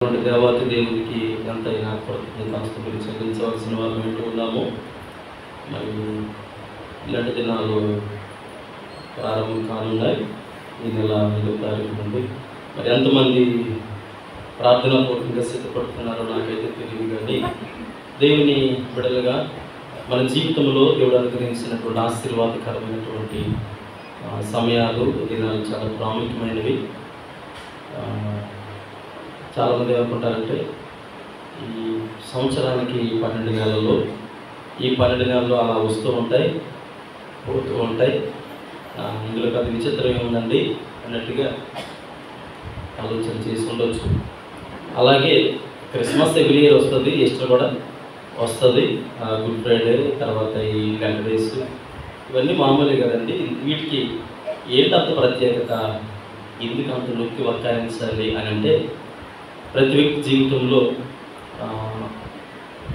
దేవాతి దేవునికి ఎంతైనా కృతజ్ఞతాస్తుతులు చెల్లించవలసిన వారు వింటూ ఉన్నాము. మరి ఇలాంటి దినాలు ప్రారంభం కానున్నాయి. ఈ నెల 5వ తారీఖు నుండి మరి ఎంతమంది ప్రార్థనాపూర్వకంగా సిద్ధపడుతున్నారో నాకైతే తెలియదు. కానీ దేవుని బిడ్డలుగా మన జీవితంలో దేవుడు అనుగ్రహించినటువంటి ఆశీర్వాదకరమైనటువంటి సమయాలు, దినాలు చాలా ప్రాముఖ్యమైనవి. చాలామంది ఏమనుకుంటారంటే ఈ సంవత్సరానికి 12 నెలల్లో ఈ 12 నెలలు అలా వస్తూ ఉంటాయి, పోతూ ఉంటాయి, ఇందులో పెద్ద విచిత్రం ఏముందండి అన్నట్టుగా ఆలోచన చేసి ఉండొచ్చు. అలాగే క్రిస్మస్ ఎవ్రీ ఇయర్ వస్తుంది, ఈస్టర్ కూడా వస్తుంది, గుడ్ ఫ్రైడే, తర్వాత ఈ లెంట్ డేస్, ఇవన్నీ మామూలే కదండి. వీటికి ఏంటంత ప్రత్యేకత, ఎందుకు అంత నొక్కి వక్కారించాలి అని అంటే, ప్రతి వ్యక్తి జీవితంలో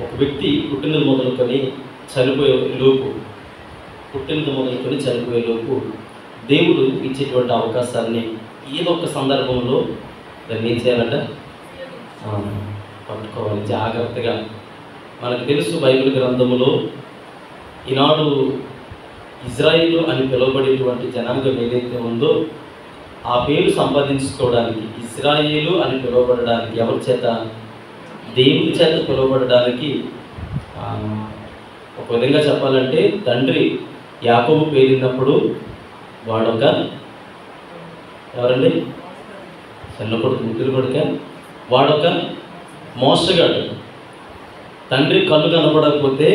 ఒక వ్యక్తి పుట్టినది మొదలుకొని చనిపోయే లోపు దేవుడు ఇచ్చేటువంటి అవకాశాన్ని ఏదో ఒక సందర్భంలో దాన్ని ఏం చేయాలంట, పట్టుకోవాలి జాగ్రత్తగా. మనకు తెలుసు బైబిల్ గ్రంథములో ఈనాడు ఇజ్రాయిలు అని పిలువబడేటువంటి జనాంగం ఏదైతే ఉందో ఆ పేరు సంపాదించుకోవడానికి, ఇజ్రాయేలు అని పిలువబడడానికి, ఎవరి చేత, దేవుని చేత పిలువబడడానికి, ఒక విధంగా చెప్పాలంటే తండ్రి యాకోబు పేరినప్పుడు వాడొక ఎవరండి, చిన్న కొడుకు, ముగ్గురు కొడుక, వాడొక మోసగాడు. తండ్రి కళ్ళు కనపడకపోతే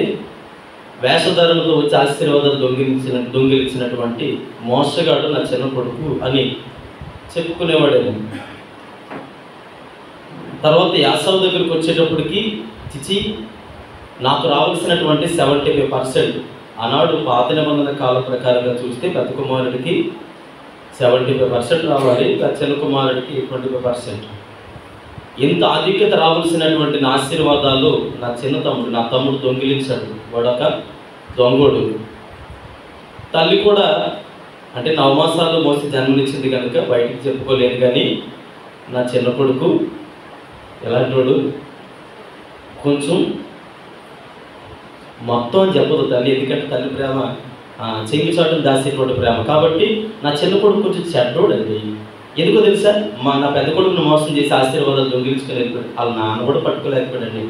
వేషధారణతో వచ్చి ఆశీర్వాదాలు దొంగిలించినటువంటి మోసగాడు నా చిన్న కొడుకు అని చెప్పుకునేవాడేమో. తర్వాత యాసవ్ దగ్గరికి వచ్చేటప్పటికి, చిచి నాకు రావాల్సినటువంటి 75%, ఆనాడు పాత నిబంధన కాల ప్రకారంగా చూస్తే పెద్ద కుమారుడికి 75% రావాలి, చిన్న కుమారుడికి 25%. ఇంత ఆధిక్యత రావాల్సినటువంటి నా ఆశీర్వాదాలు నా తమ్ముడు దొంగిలించాడు. వాడొక దొంగోడు. తల్లి కూడా అంటే 9 మాసాలు మోసి జన్మనిచ్చింది కనుక బయటికి చెప్పుకోలేదు. కానీ నా చిన్న కొడుకు ఎలాంటి వాడు, కొంచెం మొత్తం చెప్పదు తల్లి, ఎందుకంటే తల్లి ప్రేమ చెంగి చాటును దాసేటువంటి ప్రేమ. కాబట్టి నా చిన్న కొడుకు కొంచెం చెడ్డోడండి. ఎందుకో తెలుసా, నా పెద్ద కొడుకును మోసం చేసి ఆశీర్వాదాలు దొంగిలించుకొని వెళ్ళిపోయాడు. వాళ్ళ నాన్న కూడా పట్టుకోలేకపోయాడండి.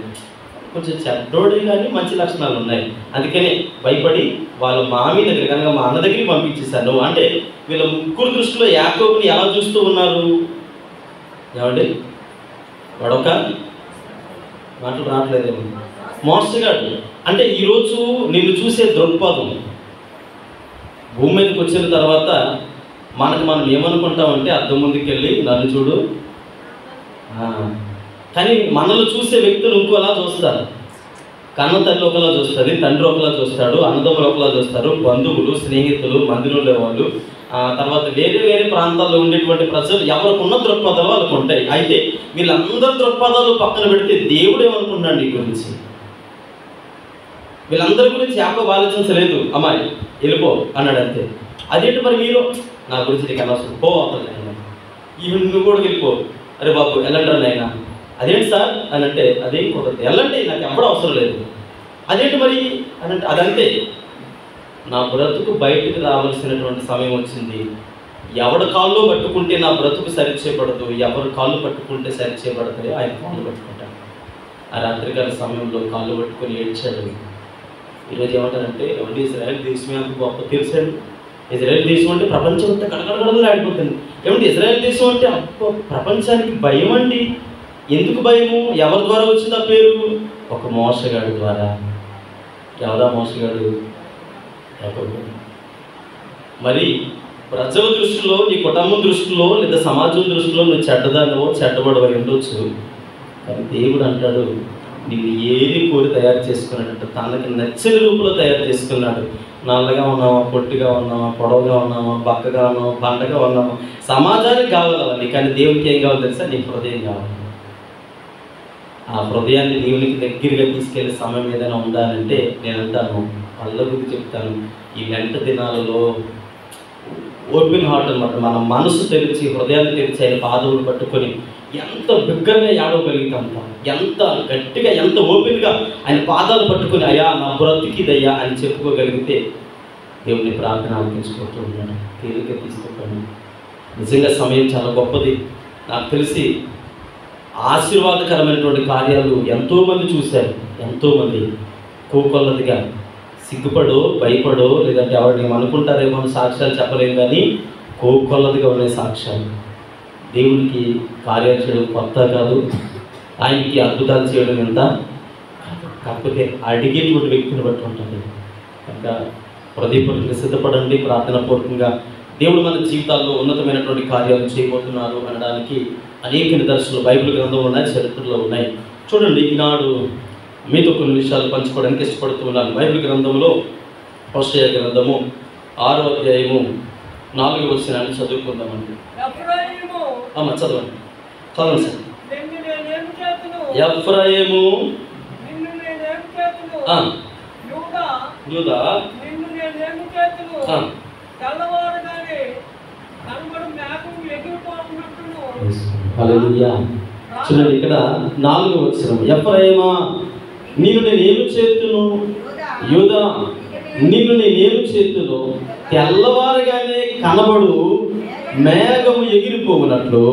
కొంచెం చెడ్డోడే కానీ మంచి లక్షణాలు ఉన్నాయి. అందుకనే భయపడి వాళ్ళ మామి దగ్గర కనుక మా అన్న దగ్గరికి పంపించేశాను. అంటే వీళ్ళ ముగ్గురు దృష్టిలో యాకోబుని ఎలా చూస్తూ ఉన్నారు ఏమండి, వాడొక మాటలు రావట్లేదేమో, మోసగాడు. అంటే ఈరోజు నిన్ను చూసే దృక్పథం, భూమి మీదకి వచ్చిన తర్వాత మనం ఏమనుకుంటామంటే అద్దం ముందుకు వెళ్ళి నన్ను చూడు, కానీ మనల్ని చూసే వ్యక్తులు ఇంకోలా చూస్తారు. కన్న తల్లి ఒకలా చూస్తుంది, తండ్రి ఒకలా చూస్తాడు, అన్నదమ్ములు ఒకలా చూస్తారు, బంధువులు, స్నేహితులు, మందిరంలో వాళ్ళు, తర్వాత వేరే వేరే ప్రాంతాల్లో ఉండేటువంటి ప్రజలు ఎవరికి ఉన్న దృక్పథాలు వాళ్ళకు ఉంటాయి. అయితే వీళ్ళందరి దృక్పథాలు పక్కన పెడితే దేవుడు ఏమనుకున్నాడు ఈ గురించి, వీళ్ళందరి గురించి యాకోబు ఆలోచించలేదు. అమ్మాయి వెళ్ళిపో అన్నాడు అంతే. అదేంటి మరి మీరు నా గురించి నీకు అనవసరం, పో అవుతుంది ఈవెన్ నువ్వు కూడా వెళ్ళిపో, అరే బాబు వెళ్ళంటారు నాయన, అదేంటి సార్ అని అంటే అదేం కుదరదు, వెళ్ళండి నాకు ఎప్పుడు అవసరం లేదు. అదేంటి మరి అని అంటే అదంతే. నా బ్రతుకు బయటికి రావాల్సినటువంటి సమయం వచ్చింది. ఎవరి కాళ్ళు పట్టుకుంటే నా బ్రతుకు సరిచేయబడదు, ఎవరి కాళ్ళు పట్టుకుంటే సరిచేయబడతాయో ఆయన కాళ్ళు పట్టుకుంటాను. ఆ రాత్రికాల సమయంలో కాళ్ళు పట్టుకొని ఏడ్చాడు. ఈరోజు ఏమంటారంటే ఎవరి ఇజ్రాయెల్ దేశమే అంత గొప్ప తెలుసాడు. ఇజ్రాయెల్ దేశం అంటే ప్రపంచం అంతా గడగడగడలు ఆడిపోతుంది. ఏమంటే ఇజ్రాయెల్ దేశం అంటే ప్రపంచానికి భయం అండి. ఎందుకు భయము, ఎవరి ద్వారా వచ్చింది ఆ పేరు, ఒక మోసగాడి ద్వారా. ఎవరా మోసగాడు, మరి ప్రజల దృష్టిలో, నీ కుటుంబం దృష్టిలో, లేదా సమాజం దృష్టిలో నువ్వు చెడ్డదానో చెడ్డబడవై ఉండొచ్చు. కానీ దేవుడు అంటాడు నిన్ను ఏది కోరి తయారు చేసుకున్నాడంటే తనకి నచ్చిన రూపంలో తయారు చేసుకున్నాడు. నల్లగా ఉన్నామా, పొట్టిగా ఉన్నామా, పొడవుగా ఉన్నామా, బక్కగా ఉన్నామా, బండగా ఉన్నామా, సమాజానికి కావాలి అవన్నీ. కానీ దేవునికి ఏం కావాలి తెలుసా, నీ హృదయం కావాలి. ఆ హృదయాన్ని దేవునికి దగ్గరగా తీసుకెళ్లే సమయం ఏదైనా ఉండాలంటే నేను అంటాను, పళ్ళ గురించి చెప్తాను, ఈ లెంట్ దినాలలో ఓపెన్ హార్ట్ అనమాట. మన మనసు తెరిచి, హృదయాన్ని తెరిచి ఆయన పాదవులు పట్టుకొని ఎంత బిగ్గరగా ఏడవగలిగితే అంత, ఎంత గట్టిగా, ఎంత ఓపెన్గా ఆయన పాదాలు పట్టుకుని అయ్యా నా బ్రతికిదయ్యా అని చెప్పుకోగలిగితే దేవుని ప్రార్థన ఆలకించుకుంటూ ఉన్నాడు. తేలిక తీసుకోకండి. నిజంగా సమయం చాలా గొప్పది. నాకు తెలిసి ఆశీర్వాదకరమైనటువంటి కార్యాలు ఎంతోమంది చూశారు. ఎంతోమంది కోకొల్లదిగా సిగ్గుపడో భయపడో లేదంటే ఎవరిని అనుకుంటారేమో సాక్ష్యాలు చెప్పలేము, కానీ కోకొల్లదిగా ఉన్నాయి సాక్ష్యాలు. దేవునికి కార్యాలు చేయడం కొత్త కాదు, ఆయనకి అద్భుతాలు చేయడం ఎంత, కాకపోతే అడిగేటువంటి వ్యక్తిని బట్టి ఉంటుంది. కనుక హృదయపూర్వకంగా సిద్ధపడండి. ప్రార్థనాపూర్వకంగా దేవుడు మన జీవితాల్లో ఉన్నతమైనటువంటి కార్యాలు చేయబోతున్నారు అనడానికి అనేక నిదర్శనలు బైబిల్ గ్రంథంలో ఉన్నాయి, చరిత్రలో ఉన్నాయి. చూడండి, ఈనాడు మీతో కొన్ని విషయాలు పంచుకోవడానికి ఇష్టపడుతూ ఉన్నాను. బైబిల్ గ్రంథంలో హోషేయ గ్రంథము 6వ అధ్యాయము 4వ వచనాన్ని చదువుకుందామండి. చదవండి చదవండి సార్. ఎఫ్రాయిము యూదా హల్లెలూయా. చూడండి, ఇక్కడ 4వ వచనం, ఎఫ్రాయిమా నిన్ను నేనేమి చేతును, యూదా నిన్ను నేనేమి చేతును, తెల్లవారుగానే కనబడు మేఘము ఎగిరిపోవునట్లు,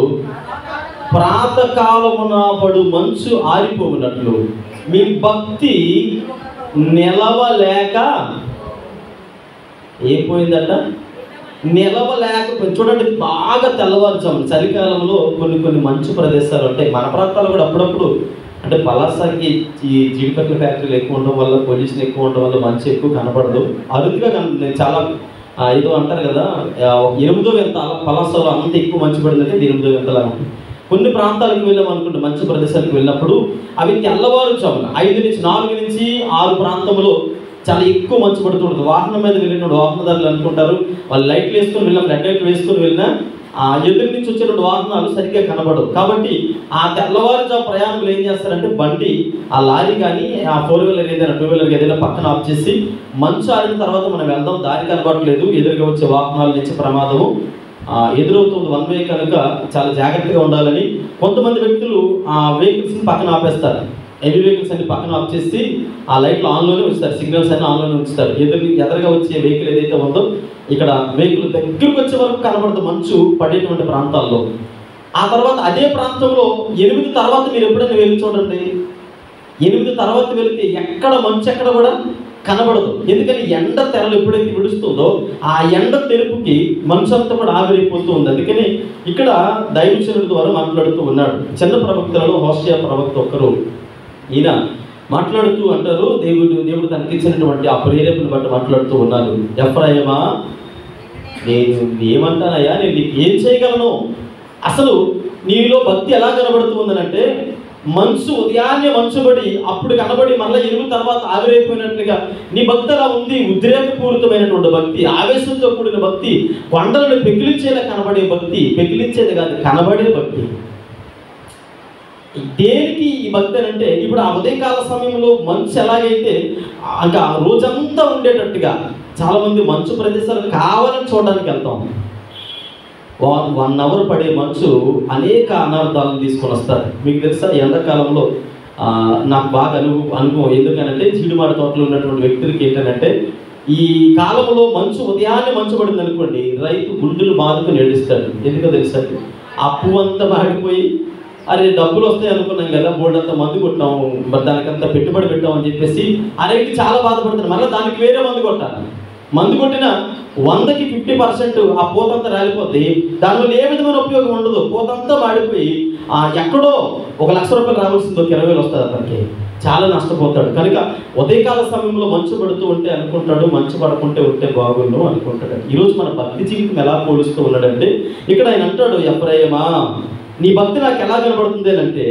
ప్రాతకాలమున పడు మంచు ఆరిపోవునట్లు మీ భక్తి నిలవలేక ఏపోయిందట, నిలవలేకపోయింది. చూడండి, బాగా తెల్లవారుజాము చలికాలంలో కొన్ని మంచు ప్రదేశాలు ఉంటాయి. మన ప్రాంతాల్లో కూడా అప్పుడప్పుడు, అంటే పలాసాకి ఈ జీడిపట్ల ఫ్యాక్టరీలు ఎక్కువ ఉండడం వల్ల, పొల్యూషన్ ఎక్కువ ఉండడం వల్ల మంచు ఎక్కువ కనపడదు, అరుదుగా చాలా ఏదో అంటారు కదా, 8వ వింత పలాసలో అంత ఎక్కువ మంచు పడిందంటే 8వ వింతలా ఉంటుంది. కొన్ని ప్రాంతాలకు వెళ్ళామనుకుంటే మంచు ప్రదేశాలకు వెళ్ళినప్పుడు అవి తెల్లవారుజామున 5 నుంచి 4 నుంచి 6 ప్రాంతంలో చాలా ఎక్కువ మంచు పడుతుంటుంది. వాహనం మీద వెళ్ళినప్పుడు వాహనదారులు అనుకుంటారు వాళ్ళు లైట్లు వేసుకొని వెళ్ళినప్పుడు, రెడ్ లైట్ వేసుకొని వెళ్ళినా ఎదురు నుంచి వచ్చేటువంటి వాహనాలు సరిగ్గా కనబడవు. కాబట్టి ఆ తెల్లవారుజాము ప్రయాణికులు ఏం చేస్తారంటే బండి, ఆ లారీ కానీ ఆ 4 వీలర్ ఏదైనా 2 వీలర్ ఏదైనా పక్కన ఆఫ్ చేసి మంచు ఆరిన తర్వాత మనం వెళ్దాం, దారి కనబడట్లేదు, ఎదురుగా వచ్చే వాహనాల నుంచి ప్రమాదము ఎదురవుతుంది, 1 వే కనుక చాలా జాగ్రత్తగా ఉండాలని కొంతమంది వ్యక్తులు ఆ వెహికల్స్ని పక్కన ఆపేస్తారు. హెవీ వెహికల్స్ అన్ని పక్కన ఆఫ్ చేసి ఆ లైట్లు ఆన్లోనే ఉంచుతారు, సిగ్నల్స్ అన్ని ఆన్లోనే ఉంచుతారు. ఎదురుగా వచ్చే వెహికల్ ఏదైతే ఉందో ఇక్కడ వెహికల్ దగ్గరకు వచ్చే వరకు కనబడదు మంచు పడేటువంటి ప్రాంతాల్లో. ఆ తర్వాత అదే ప్రాంతంలో 8 తర్వాత మీరు ఎప్పుడైనా వెళ్ళి చూడండి, 8 తర్వాత వెళితే ఎక్కడ మంచు ఎక్కడ కూడా కనబడదు. ఎందుకని ఎండ తెరలు ఎప్పుడైతే విడుస్తుందో ఆ ఎండ తెరుపుకి మంచు అంతా కూడా ఆవిరైపోతూ ఉంది. అందుకని ఇక్కడ దైవజనుడి ద్వారా మాట్లాడుతూ ఉన్నాడు. చిన్న ప్రవక్తలలో హోషేయ ప్రవక్త ఒక్కరు, ఈయన మాట్లాడుతూ అంటారు, దేవుడు తనకి ఇచ్చినటువంటి ఆ ప్రేరేపణ బట్టి మాట్లాడుతూ ఉన్నారు. ఎఫ్రాయిమా నేను ఏమంటానయ్యా, నేను నీకు ఏం చేయగలను, అసలు నీలో భక్తి ఎలా కనబడుతూ ఉందనంటే మంచు ఉదయాన్నే మంచుబడి అప్పుడు కనబడి మళ్ళీ 8 తర్వాత ఆవిరైపోయినట్లుగా నీ భక్తి అలా ఉంది. ఉద్రేకపూరితమైనటువంటి భక్తి, ఆవేశంతో కూడిన భక్తి, కొండలను పెకిలించేలా కనబడే భక్తి, పెకిలించేది కాదు కనబడే భక్తి. దేనికి ఈ భక్తి అంటే ఇప్పుడు ఆ ఉదయకాల సమయంలో మంచు ఎలాగైతే ఇంకా రోజంతా ఉండేటట్టుగా చాలామంది మంచు ప్రదేశాలు కావాలని చూడడానికి వెళ్తాం. 1 అవర్ పడే మంచు అనేక అనర్థాలను తీసుకొని వస్తారు. మీకు తెలుసా, ఎండాకాలంలో నాకు బాగా అనుభవం ఎందుకనంటే జీడిమాడ తోటలో ఉన్నటువంటి వ్యక్తులకి ఏంటంటే ఈ కాలంలో మంచు ఉదయాన్నే మంచు పడింది అనుకోండి, రైతు గుండెలు బాదుకుని ఏడుస్తాడు. ఎందుకో తెలుసా, ఆ పువ్వు అంతా మాడిపోయి అరే డబ్బులు వస్తాయి అనుకున్నాం కదా, బోర్డు మందు కొట్టాము, మరి దానికంతా పెట్టుబడి పెట్టామని చెప్పేసి ఆ రైతు చాలా బాధపడుతుంది. మళ్ళీ దానికి వేరే మందు కొట్టాలి, మందు కొట్టిన 100కి 50% ఆ పూతంతా రాలిపోద్ది, దానివల్ల ఏ విధమైన ఉపయోగం ఉండదు, పూతంతా మాడిపోయి ఎక్కడో 1 లక్ష రూపాయలు రావాల్సింది 20,000 వస్తుంది, అతనికి చాలా నష్టపోతాడు. కనుక ఉదయకాల సమయంలో మంచు పడుతూ ఉంటే అనుకుంటాడు, మంచు పడకుంటే ఉంటే బాగుండు అనుకుంటాడు. ఈరోజు మన భక్తి జీవితం ఎలా పోలుస్తూ ఉన్నాడంటే ఇక్కడ ఆయన అంటాడు, ఎఫ్రాయిమా నీ భక్తి నాకు ఎలా కనబడుతుంది అంటే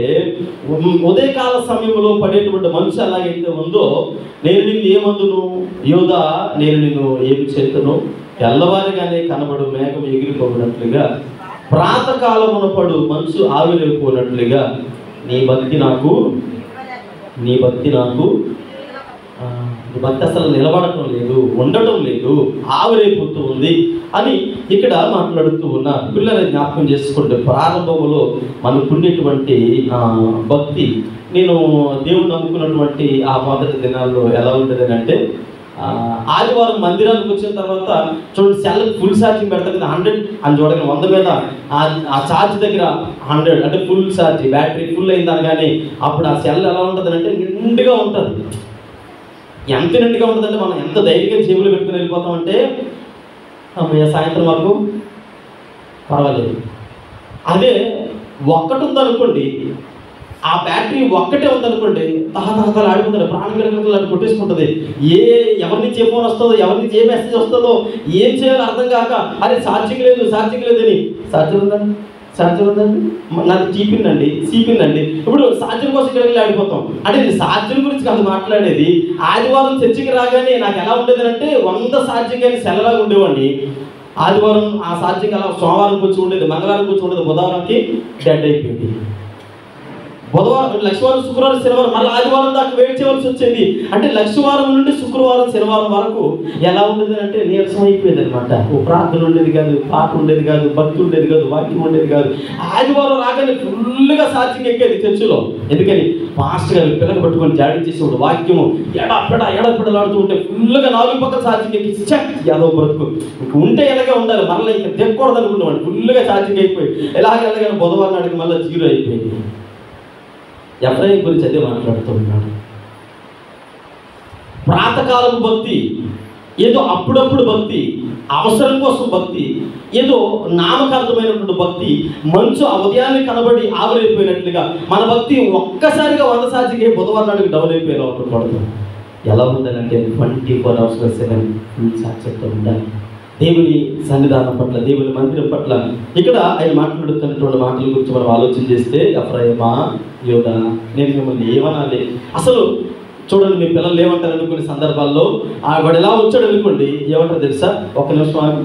ఉదయకాల సమయంలో పడేటువంటి మంచు ఎలాగైతే ఉందో నేను నిన్ను ఏమందును, యోధా నేను నిన్ను ఏమి చేతును, తెల్లవారిగానే కనబడు మేఘం ఎగిరిపోయినట్లుగా, ప్రాతకాలమున పడు మంచు ఆవిరైపోయినట్లుగా నీ భక్తి నాకు ఈ భక్తి అసలు నిలబడటం లేదు, ఉండటం లేదు, ఆవిరైపోతూ ఉంది అని ఇక్కడ మాట్లాడుతూ ఉన్నారు. పిల్లల్ని జ్ఞాపకం చేసుకుంటే ప్రారంభంలో మనకుండేటువంటి భక్తి, నేను దేవుడు నమ్ముకున్నటువంటి ఆ మొదటి దినాల్లో ఎలా ఉంటుంది అంటే, ఆదివారం మందిరానికి వచ్చిన తర్వాత చూడండి, సెల్కి ఫుల్ ఛార్జింగ్ పెడతారు కదా, 100 అని చూడగా 100 మీద ఆ ఛార్జ్ దగ్గర 100 అంటే ఫుల్ ఛార్జ్, బ్యాటరీ ఫుల్ అయింది అనగానే అప్పుడు ఆ సెల్ ఎలా ఉంటుంది అంటే నిండుగా ఉంటుంది. ఎంత నిండుగా ఉంటుందంటే మనం ఎంత ధైర్యంగా జేబులు పెట్టుకుని వెళ్ళిపోతామంటే సాయంత్రం వరకు పర్వాలేదు. అదే ఒక్కటి ఉందనుకోండి, ఆ బ్యాటరీ ఒక్కటే ఉందనుకోండి, తహతహతలు ఆడిపోతుంది, ప్రాణం గడగడలు కొట్టేసుకుంటుంది. ఎవరి నుంచి ఏ ఫోన్ వస్తుందో, ఎవరి నుంచి ఏ మెసేజ్ వస్తుందో, ఏం చేయాలో అర్థం కాక, అరే ఛార్జింగ్ లేదని ఛార్జర్ ఉందండి, నాది సీపిన్ అండి. ఇప్పుడు ఛార్జర్ కోసం ఇక్కడ వెళ్ళి ఆడిపోతాం. అంటే నేను ఛార్జర్ గురించి కాదు మాట్లాడేది. ఆదివారం చర్చికి రాగానే నాకు ఎలా ఉండేది అంటే 100 ఛార్జింగ్ అని సెలవులాగా ఉండేవాడిని. ఆదివారం ఆ ఛార్జింగ్ అలా సోమవారం వచ్చి ఉండేది, మంగళవారం వచ్చి ఉండేది, బుధవారంకి డెడ్ అయిపోయింది. బుధవారం, లక్షవారం, శుక్రవారం, శనివారం, మళ్ళీ ఆదివారం దాకా వెయిట్ చేయవలసి వచ్చేది. అంటే లక్షవారం నుండి శుక్రవారం, శనివారం వరకు ఎలా ఉండేది అంటే నీరసం అయిపోయేది అనమాట. ప్రార్థన ఉండేది కాదు, పాట ఉండేది కాదు, భక్తి ఉండేది కాదు, వాక్యం ఉండేది కాదు. ఆదివారం రాగానే ఫుల్గా ఛార్జింగ్ ఎక్కేది చర్చిలో. ఎందుకని ఫాస్ట్ గారు పిల్లలు పట్టుకొని జాడించేసేవాడు, వాక్యము ఎడపెడలాడుతూ ఉంటే ఫుల్గా 4 పక్కల ఛార్జింగ్ ఎక్కి యాదవ బ్రతుకు ఇంక ఉంటే ఎలాగే ఉండాలి, మళ్ళీ ఇంకా తెక్కకూడదు అనుకునేవాడు. ఫుల్గా ఛార్జింగ్ అయిపోయి ఎలాగెలాగైనా బుధవారం నాటికి మళ్ళీ 0 అయిపోయింది. ఎఫ్రాయిం గురించి అదే మాట్లాడుతూ ఉన్నాడు. ప్రాతకాలపు భక్తి, ఏదో అప్పుడప్పుడు భక్తి, అవసరం కోసం భక్తి, ఏదో నామకార్థమైనటువంటి భక్తి, మంచు ఆ ఉదయాన్ని కనబడి ఆవిరైపోయినట్లుగా మన భక్తి ఒక్కసారిగా 100 ఛార్జింగ్ బుధవారం నాటికి డౌన్ అయిపోయేలా ఉండకూడదు. ఎలా ఉండాలంటే 24 hours 7 ఫుల్ ఛార్జింగ్తో ఉండాలి. దేవుని సన్నిధానం పట్ల, దేవుని మందిరం పట్ల ఇక్కడ ఆయన మాట్లాడుతున్నటువంటి మాటల గురించి మనం ఆలోచన చేస్తే, ఎఫ్రాయిమా, యోదా, నేను మిమ్మల్ని ఏమనాలి? అసలు చూడండి, మీ పిల్లలు ఏమంటారు కొన్ని సందర్భాల్లో, వాడు ఎలా వచ్చాడు అనుకోండి, ఏమంటారు తెలుసా? ఒక్క నిమిషం ఆగి,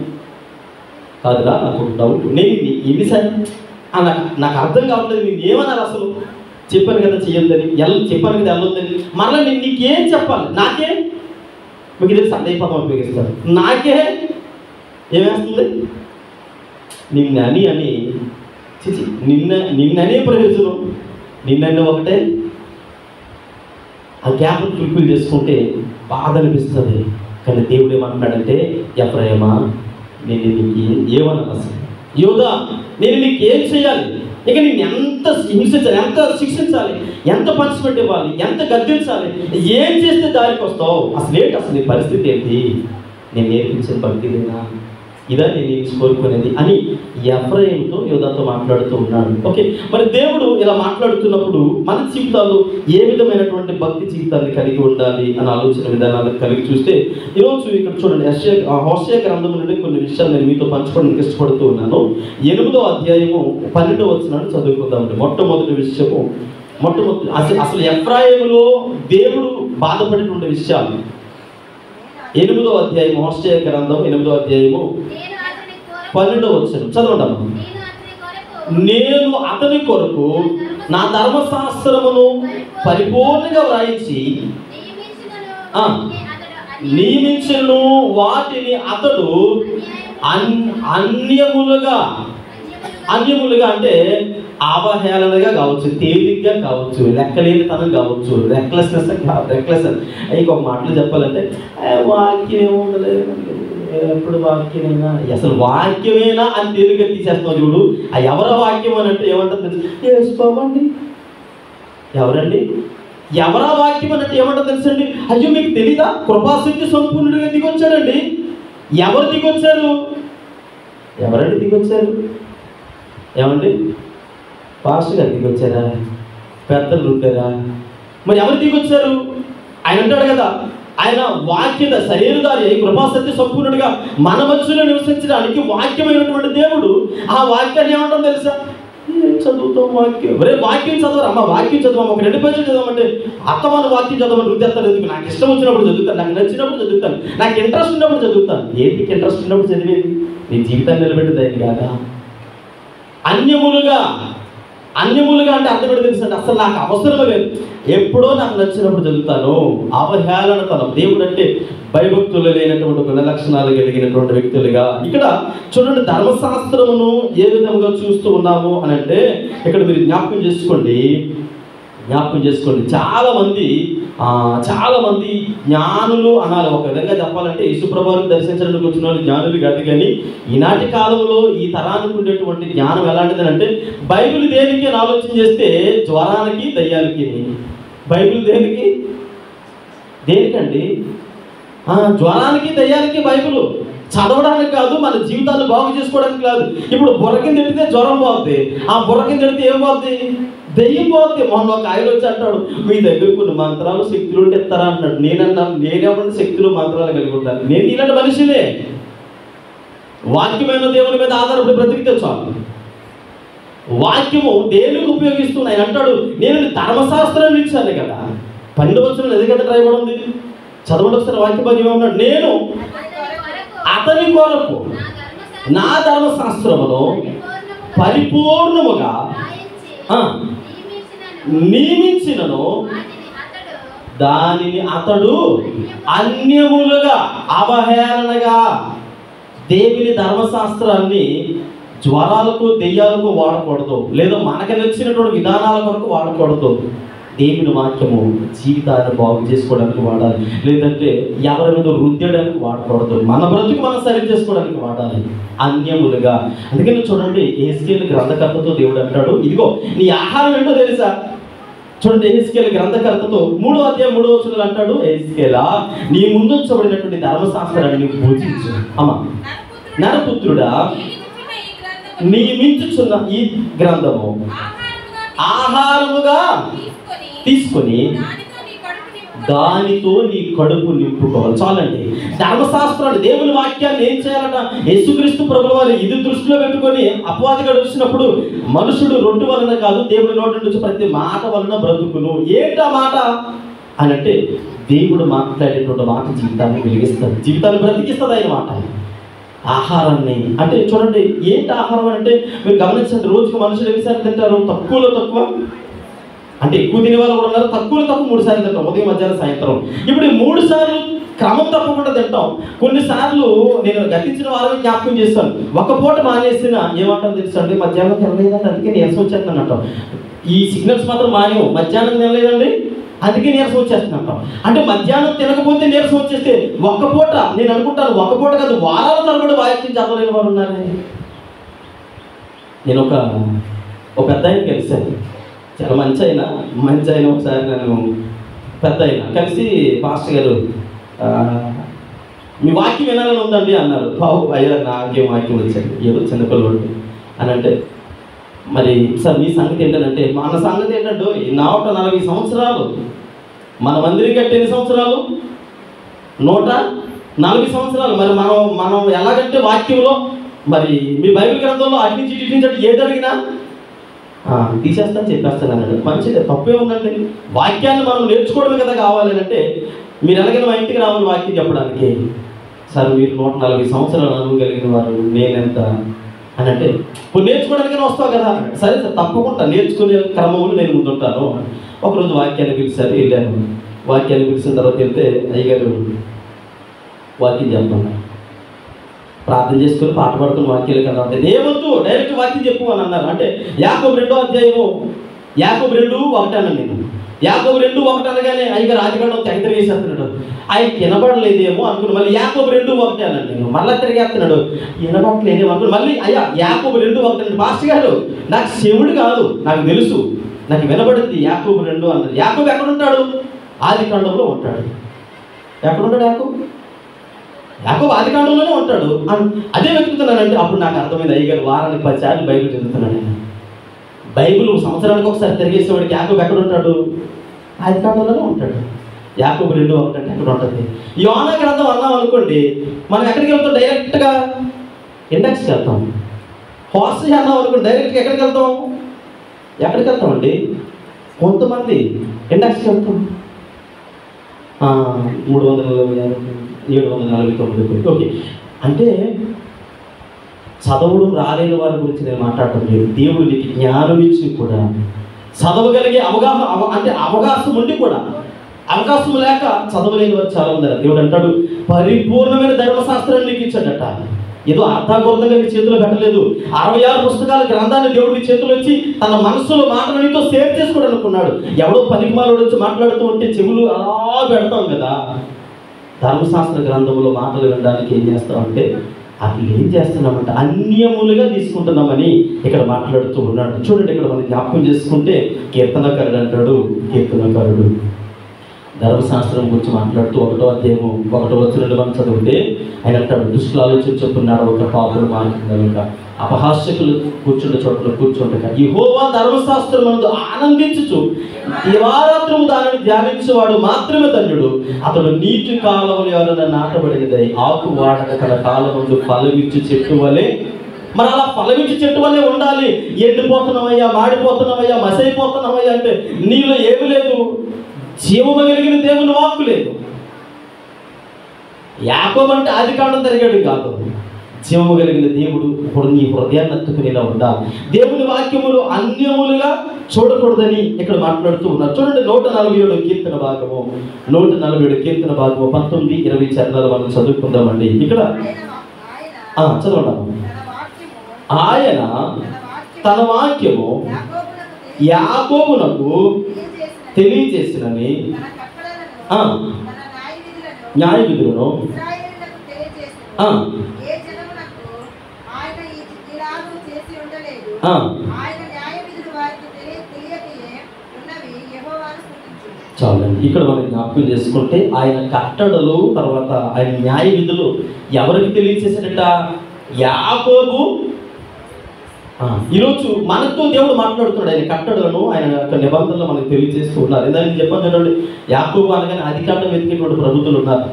కాదురా నాకు డౌట్, నేను ఎన్నిసార్లు నాకు అర్థం కావట్లేదు, నేను ఏమన్నారు అసలు? చెప్పాను కదా చెయ్యొద్దని, చెప్పాను కదా వెళ్ళొద్దని, మరలా నేను నీకేం చెప్పాలి? నాకే మీకు తెలిసి సందేహపదం ఉపయోగిస్తారు. నాకే ఏమేస్తుంది? నిన్నని నిన్ననే ప్రయోజనం, నిన్ననే ఒకటే. ఆ గ్యాప్ ఫుల్ఫిల్ చేసుకుంటే బాధ అనిపిస్తుంది. కానీ దేవుడు ఏమంటున్నాడంటే, ఎఫ్రాయిమా, నేను నీకు ఏమన్నా అసలు? యోదా, నేను నీకు ఏం చేయాలి? ఇక నేను ఎంత హింసించాలి, ఎంత శిక్షించాలి, ఎంత పనిష్మెంట్ ఇవ్వాలి, ఎంత గద్దించాలి, ఏం చేస్తే దారికి వస్తావు? అసలు నీ పరిస్థితి ఏంటి? నేను నేర్పించిన భక్తిదేనా? ఇదా నేను కోరుకునేది అని ఎఫ్రాయిముతో యోదాతో మాట్లాడుతూ ఉన్నాడు. ఓకే, మరి దేవుడు ఇలా మాట్లాడుతున్నప్పుడు మన జీవితాల్లో ఏ విధమైనటువంటి భక్తి జీవితాన్ని కలిగి ఉండాలి అని ఆలోచన విధానాలను కలిగి చూస్తే, ఈరోజు ఇక్కడ చూడండి, హోషేయ గ్రంథం నుండి కొన్ని విషయాలు నేను మీతో పంచుకోవడానికి ఇష్టపడుతూ ఉన్నాను. 8వ అధ్యాయము 12వ వచనాన్ని చదువుకుందామండి. మొట్టమొదటి విషయము, అసలు ఎఫ్రాయిములో దేవుడు బాధపడినటువంటి విషయాలు. 8వ అధ్యాయం, హోషేయ గ్రంథం 8వ అధ్యాయము 12వ వచనం చదవండి. నేను అతని కొరకు నా ధర్మశాస్త్రమును పరిపూర్ణంగా వ్రాయించి నియమించును, వాటిని అతడు అన్యములుగా అంటే అవహేళనగా కావచ్చు, తేలిగ్గా కావచ్చు, లెక్కలేనితనం కావచ్చు, రెక్లెస్ ఇంకొక మాటలు చెప్పాలంటే వాక్యం ఏముండలేదు, ఎప్పుడు వాక్యమేనా, అసలు వాక్యమేనా అని తేలిగ్గా తీసేస్తాం చూడు. ఆ ఎవరి వాక్యం అని అంటే ఏమంటుంది? వేసుకోమండి. ఎవరండి? ఎవరా వాక్యం అన్నట్టు ఏమంటారు తెలుసండి? అయ్యో మీకు తెలీదా? కృపాశక్తి సంపూర్ణుడిగా దిగొచ్చాడండి. ఎవరు దిగొచ్చారు? ఎవరండి దిగొచ్చారు? ఏమండి? పాస్టర్ గారు దిగొచ్చారా? పెద్దలు రుద్దారా? మరి ఎవరు దిగొచ్చారు? ఆయన అంటాడు కదా, ఆయన వాక్యత శరీరధారి అయి కృపాశక్తి సంపూర్ణుడిగా మన మధ్యలో నివసించడానికి వాక్యమైనటువంటి దేవుడు. ఆ వాక్యాన్ని ఏమంటాం తెలుసా? చదువుతాం వాక్యం. ఒరే వాక్యం చదవరు అమ్మ, వాక్యం చదవమ్మ, ఒక 2 పేజీలు చదవమంటే అత్తమాన వాక్యం చదవమని రుద్దేస్తాను. ఎందుకు? నాకు ఇష్టం వచ్చినప్పుడు చదువుతాను, నాకు నచ్చినప్పుడు చదువుతాను, నాకు ఇంట్రెస్ట్ ఉన్నప్పుడు చదువుతాను. ఏంటికి ఇంట్రెస్ట్ ఉన్నప్పుడు చదివేది? నీ జీవితాన్ని నిలబెట్టేది కాదా? అన్యములుగా అన్యములుగా అంటే అర్థం ఏంటో తెలుసు అండి, అసలు నాకు అవసరం లేదు, ఎప్పుడో నాకు నచ్చినప్పుడు చదువుతాను. అవహేళనతనం. దేవుడు అంటే భయభక్తులు లేనటువంటి గుణ లక్షణాలు కలిగినటువంటి వ్యక్తులుగా. ఇక్కడ చూడండి, ధర్మశాస్త్రమును ఏ విధంగా చూస్తూ ఉన్నాము అని అంటే, ఇక్కడ మీరు జ్ఞాపకం చేసుకోండి. చాలా మంది జ్ఞానులు అనాలి. ఒక విధంగా చెప్పాలంటే యేసుప్రభువుని దర్శించడానికి వచ్చిన వాళ్ళు జ్ఞానులు కాదు. కానీ ఈనాటి కాలంలో ఈ తరానికి ఉండేటువంటి జ్ఞానం ఎలాంటిది అంటే, బైబిల్ దేనికి అని ఆలోచన చేస్తే జ్వరానికి, దయ్యాలకి. బైబిల్ దేనికండి? జ్వరానికి, దయ్యానికి బైబిల్ చదవడానికి కాదు, మన జీవితాన్ని బాగు చేసుకోవడానికి కాదు. ఇప్పుడు బుర్ర కింద తిడితే జ్వరం పోద్ది, ఆ బుర్ర కింద తిడితే ఏం పోద్ది? దెయ్యం పోద్ది. మొన్న ఒక ఆయన వచ్చి అంటాడు, మీ దగ్గర కొన్ని మంత్రాలు శక్తులు ఉంటే ఇస్తారా అంటున్నాడు. నేనన్నాను, నేనేమన్నా శక్తులు మంత్రాలు కలిగి ఉంటాను? నేను ఇలాంటి మనిషినే. వాక్యమైన దేవుని మీద ఆధారపడి బ్రతికితే చాలు. వాక్యము దేనికి ఉపయోగిస్తున్నాయి అంటాడు, నేను ధర్మశాస్త్రాన్ని ఇచ్చాను కదా. 12వ వచనం ఎందుకంటే రాయబడి ఉంది, చదవండి ఒకసారి వాక్య భాగం. ఏమన్నాడు? నేను అతని కొరకు నా ధర్మశాస్త్రమును పరిపూర్ణముగా నియమించినను దానిని అతడు అన్యములుగా, అవహేళనగా, దేవుని ధర్మశాస్త్రాన్ని జ్వరాలకు, దెయ్యాలకు వాడకూడదు, లేదా మనకు నచ్చినటువంటి విధానాల కొరకు వాడకూడదు. దేవుని వాక్యము జీవితాన్ని బాగు చేసుకోవడానికి వాడాలి, లేదంటే ఎవరి మీద రుద్దడానికి వాడకూడదు. మన బ్రతుకు మనం సరి చేసుకోవడానికి వాడాలి, అన్యములుగా. అందుకని చూడండి, యెహెజ్కేలు గ్రంథకర్తతో దేవుడు అంటాడు, ఇదిగో నీ ఆహారం ఏంటో తెలుసా? చూడండి, యెహెజ్కేలు గ్రంథకర్తతో 3వ అధ్యాయం 3వ వచనంలో అంటాడు, యెహెజ్కేలా, నీ ముందుంచబడినటువంటి ధర్మశాస్త్రాన్ని నీవు పూజించు. అమ్మా నరపుత్రుడా, నియమించుచున్న ఈ గ్రంథము ఆహారముగా తీసుకొని దానితో నీ కడుపు నింపుకోవాలి. చాలండి. ధర్మశాస్త్రాన్ని, దేవుని వాక్యాన్ని ఏం చేయాలట? యేసుక్రీస్తు ప్రభువు వారు ఇది దృష్టిలో పెట్టుకొని అపవాదిగా వచ్చినప్పుడు, మనుషుడు రొట్టె వలన కాదు, దేవుడి నోటి నుంచి ప్రతి మాట వలన బ్రతుకును. ఏంటా మాట అని అంటే, దేవుడు మాట్లాడేటువంటి మాట జీవితాన్ని వెలిగిస్తుంది, జీవితాన్ని బ్రతికిస్తుంది ఆయన మాట. ఆహారాన్ని అంటే చూడండి, ఏంటి ఆహారం అంటే మీరు గమనించండి, రోజుకు మనుషులు ఎన్నిసార్లు తింటారు? తక్కువలో తక్కువ, అంటే ఎక్కువ తినే వాళ్ళు కూడా ఉన్నారు, తక్కువలో తక్కువ 3 సార్లు తింటాం, ఉదయం, మధ్యాహ్నం, సాయంత్రం. ఇప్పుడు 3 సార్లు క్రమం తప్పకుండా తింటాం. కొన్నిసార్లు నేను గతించిన వాళ్ళని జ్ఞాపకం చేస్తాను, ఒక పూట మానేసిన ఏమంటాం తెలుసు అండి, మధ్యాహ్నం తినలేదండి అందుకే నీరసం వచ్చేస్తాను అంటాం. ఈ సిగ్నల్స్ మాత్రం మానేవు, మధ్యాహ్నం తినలేదండి అందుకే నీరసం వచ్చేస్తుంది అంటాం. అంటే మధ్యాహ్నం తినకపోతే నీరసం వచ్చేస్తే ఒక్క పూట, నేను అనుకుంటాను ఒక్క పూట కాదు, వారాల తరబడి వాయిద్యం చదవలేని వారు ఉన్నారే. నేను ఒక పెద్ద ఆయన కలిశాను, చాలా మంచి అయినా ఒకసారి నేను పెద్ద అయినా కలిసి, పాస్టర్ గారు మీ వాక్యం వినాలని ఉందండి అన్నారు. బాబు అయ్యా నాకేం వాక్యం వచ్చాడు, ఏదో చిన్నపిల్లడు అని అంటే, మరి సార్ మీ సంగతి ఏంటంటే, మన సంగతి ఏంటంటే నా 140 సంవత్సరాలు, మన మందిరం కట్టి ఎన్ని సంవత్సరాలు? 140 సంవత్సరాలు. మరి మనం ఎలాగంటే వాక్యంలో, మరి మీ బైబిల్ గ్రంథంలో అటు నుంచి ఇటు నుంచి ఏది అడిగినా తీసేస్తాను చెప్పేస్తాను అన్నాడు. మంచిది, తప్పే ఉందండి. వాక్యాన్ని మనం నేర్చుకోవడమే కదా కావాలి అంటే, మీరు ఎలాగైనా మా ఇంటికి రావాలి వాక్యం చెప్పడానికి. సార్ మీరు 140 సంవత్సరాలు అనుభవం కలిగిన వారు, నేనెంత అని అంటే, ఇప్పుడు నేర్చుకోవడానికైనా వస్తావు కదా. సరే సార్ తప్పకుండా నేర్చుకునే క్రమంలో నేను ముందుంటాను. ఒకరోజు వాక్యాన్ని పిలిచారు, వెళ్ళాను. వాక్యాన్ని పిలిచిన తర్వాత వెళ్తే అయ్యగారు వాక్యం చెప్పమన్నారు. ప్రార్థన చేసుకుని పాట పాడుకుని వాక్యాలు కదా అంటే, ఏమొద్దు డైరెక్ట్ వాక్యం చెప్పు అని అన్నారు. అంటే యాకోబు 2వ అధ్యాయము, యాకోబు 2:1 అన్నాను నేను. యాకోబు 2:1 అనగానే అయ్యగారు ఆదికాండం తెగ తిరిగేసేస్తున్నాడు. ఆయన వినబడలేదేమో అనుకుని మళ్ళీ యాకోబు 2:1 అన్నాను నేను. మళ్ళీ తిరిగేస్తున్నాడు, వినబడలేదేమో అనుకుని మళ్ళీ అయ్యా యాకోబు 2:1 అన్నాడు. పాస్టర్ గారు నాకు శివుడు కాదు, నాకు తెలుసు, నాకు వినబడింది యాకోబు 2 అన్నది. యాకోబు ఎక్కడుంటాడు? ఆదికాండంలో ఉంటాడు. ఎక్కడుంటాడు యాకోబు? యాకోబు ఆదికాండంలోనే ఉంటాడు. అదే వెతుకుతున్నానంటే అప్పుడు నాకు అర్థమైంది, అయ్యగారు వారానికి 10 సార్లు బైబిల్ చదువుతున్నాను నేను. బైబిల్ సంవత్సరానికి ఒకసారి తిరిగేసేవాడికి యాకోబు ఎక్కడ ఉంటాడు? ఆదికాండంలోనే ఉంటాడు. యాకోబు 2:1 అంటే ఎక్కడ ఉంటుంది? యోనా గ్రంథం అన్నాం అనుకోండి, మనం ఎక్కడికి వెళ్తాం? డైరెక్ట్గా ఇండెక్స్కి వెళ్తాం. హోసేయ అన్నాం అనుకోండి, డైరెక్ట్గా ఎక్కడికి వెళ్తామండి? కొంతమంది ఇండెక్స్కి వెళ్తాం. 349 ఓకే. అంటే చదవడం రాలేని వారి గురించి నేను మాట్లాడటం లేదు. దేవుడు నీకు జ్ఞానం ఇచ్చి కూడా చదవగలిగే అవకాశం ఉండి కూడా అవకాశం లేక చదవలేని వారు చాలా ఉన్నారు. దేవుడు అంటాడు పరిపూర్ణమైన ధర్మశాస్త్రాన్ని నీకు ఇచ్చాడట. ఏదో అర్థాగోర్థంగా నీ చేతిలో పెట్టలేదు. 66 పుస్తకాల గ్రంథాన్ని దేవుడు నీ చేతిలో వచ్చి తన మనసులో మాటలు నీతో షేర్ చేసుకోవడం అనుకున్నాడు. ఎవడో పనికిమాలోడు వచ్చి మాట్లాడుతూ ఉంటే చెవులు అలా పెడతాం కదా. ధర్మశాస్త్ర గ్రంథంలో మాటలు వినడానికి ఏం చేస్తామంటే అట్లా ఏం చేస్తున్నామంటే అన్యములుగా తీసుకుంటున్నామని ఇక్కడ మాట్లాడుతూ ఉన్నాడు. చూడండి, ఇక్కడ మనం జ్ఞాపకం చేసుకుంటే కీర్తనకారుడు అంటాడు, కీర్తనకారుడు ధర్మశాస్త్రం గురించి మాట్లాడుతూ 1వ అధ్యాయము 1వ వచనం మనం చదివితే ఆయన అంటాడు, దుష్టుల ఆలోచన చెప్పున్నాడు ఒక పాపుల మార్గం కనుక అపహాస్యకులు కూర్చుండే చోట్ల కూర్చుండగా యెహోవా ధర్మశాస్త్రం నందు ఆనందించుచు దివారాత్రము దానిని ధ్యానించేవాడు మాత్రమే ధన్యుడు. అతడు నీటి కాలంలో ఎవరైనా నాటబడినదై ఆకు వాడక తన కాలం ముందు ఫలమిచ్చు చెట్టు వలె. మరి అలా ఫలమిచ్చు చెట్టు వల్లే ఉండాలి. ఎండిపోతున్నామయ్యా, మాడిపోతున్నామయ్యా, మసైపోతున్నామయ్యా అంటే నీలో ఏమి లేదు, జీవము కలిగిన దేవుని వాక్కు లేదు. యాకోబు అంటే ఆదికాండం జరిగాడు కాదు, జీవము కలిగిన దేవుడు ఇప్పుడు నీ హృదయాన్ని అత్తుకునేలా ఉండాలి. దేవుని వాక్యములు అన్యములుగా చూడకూడదని ఇక్కడ మాట్లాడుతూ ఉన్నారు. చూడండి, 147 కీర్తన భాగము 147 కీర్తన భాగము 19, 20 చరణాలు మనం చదువుకుందామండి. ఇక్కడ చదవడం, ఆయన తన వాక్యము యాకోబునకు తెలియజేసినని న్యాయ విధులను చాలండి. ఇక్కడ మనం జ్ఞాపకం చేసుకుంటే ఆయన కట్టడలు తర్వాత ఆయన న్యాయ విధులు ఎవరికి తెలియజేశాడట? యాకోబు. ఈరోజు మనతో దేవుడు మాట్లాడుతున్నాడు. ఆయన కట్టడలను ఆయన యొక్క నిబంధనలు మనకు తెలియజేస్తూ ఉన్నారు. ఎందుకంటే చెప్పాను కదండి, యాకోబు అనగానే అధికారం వెతికేటువంటి ప్రభుత్వాలు ఉన్నారు.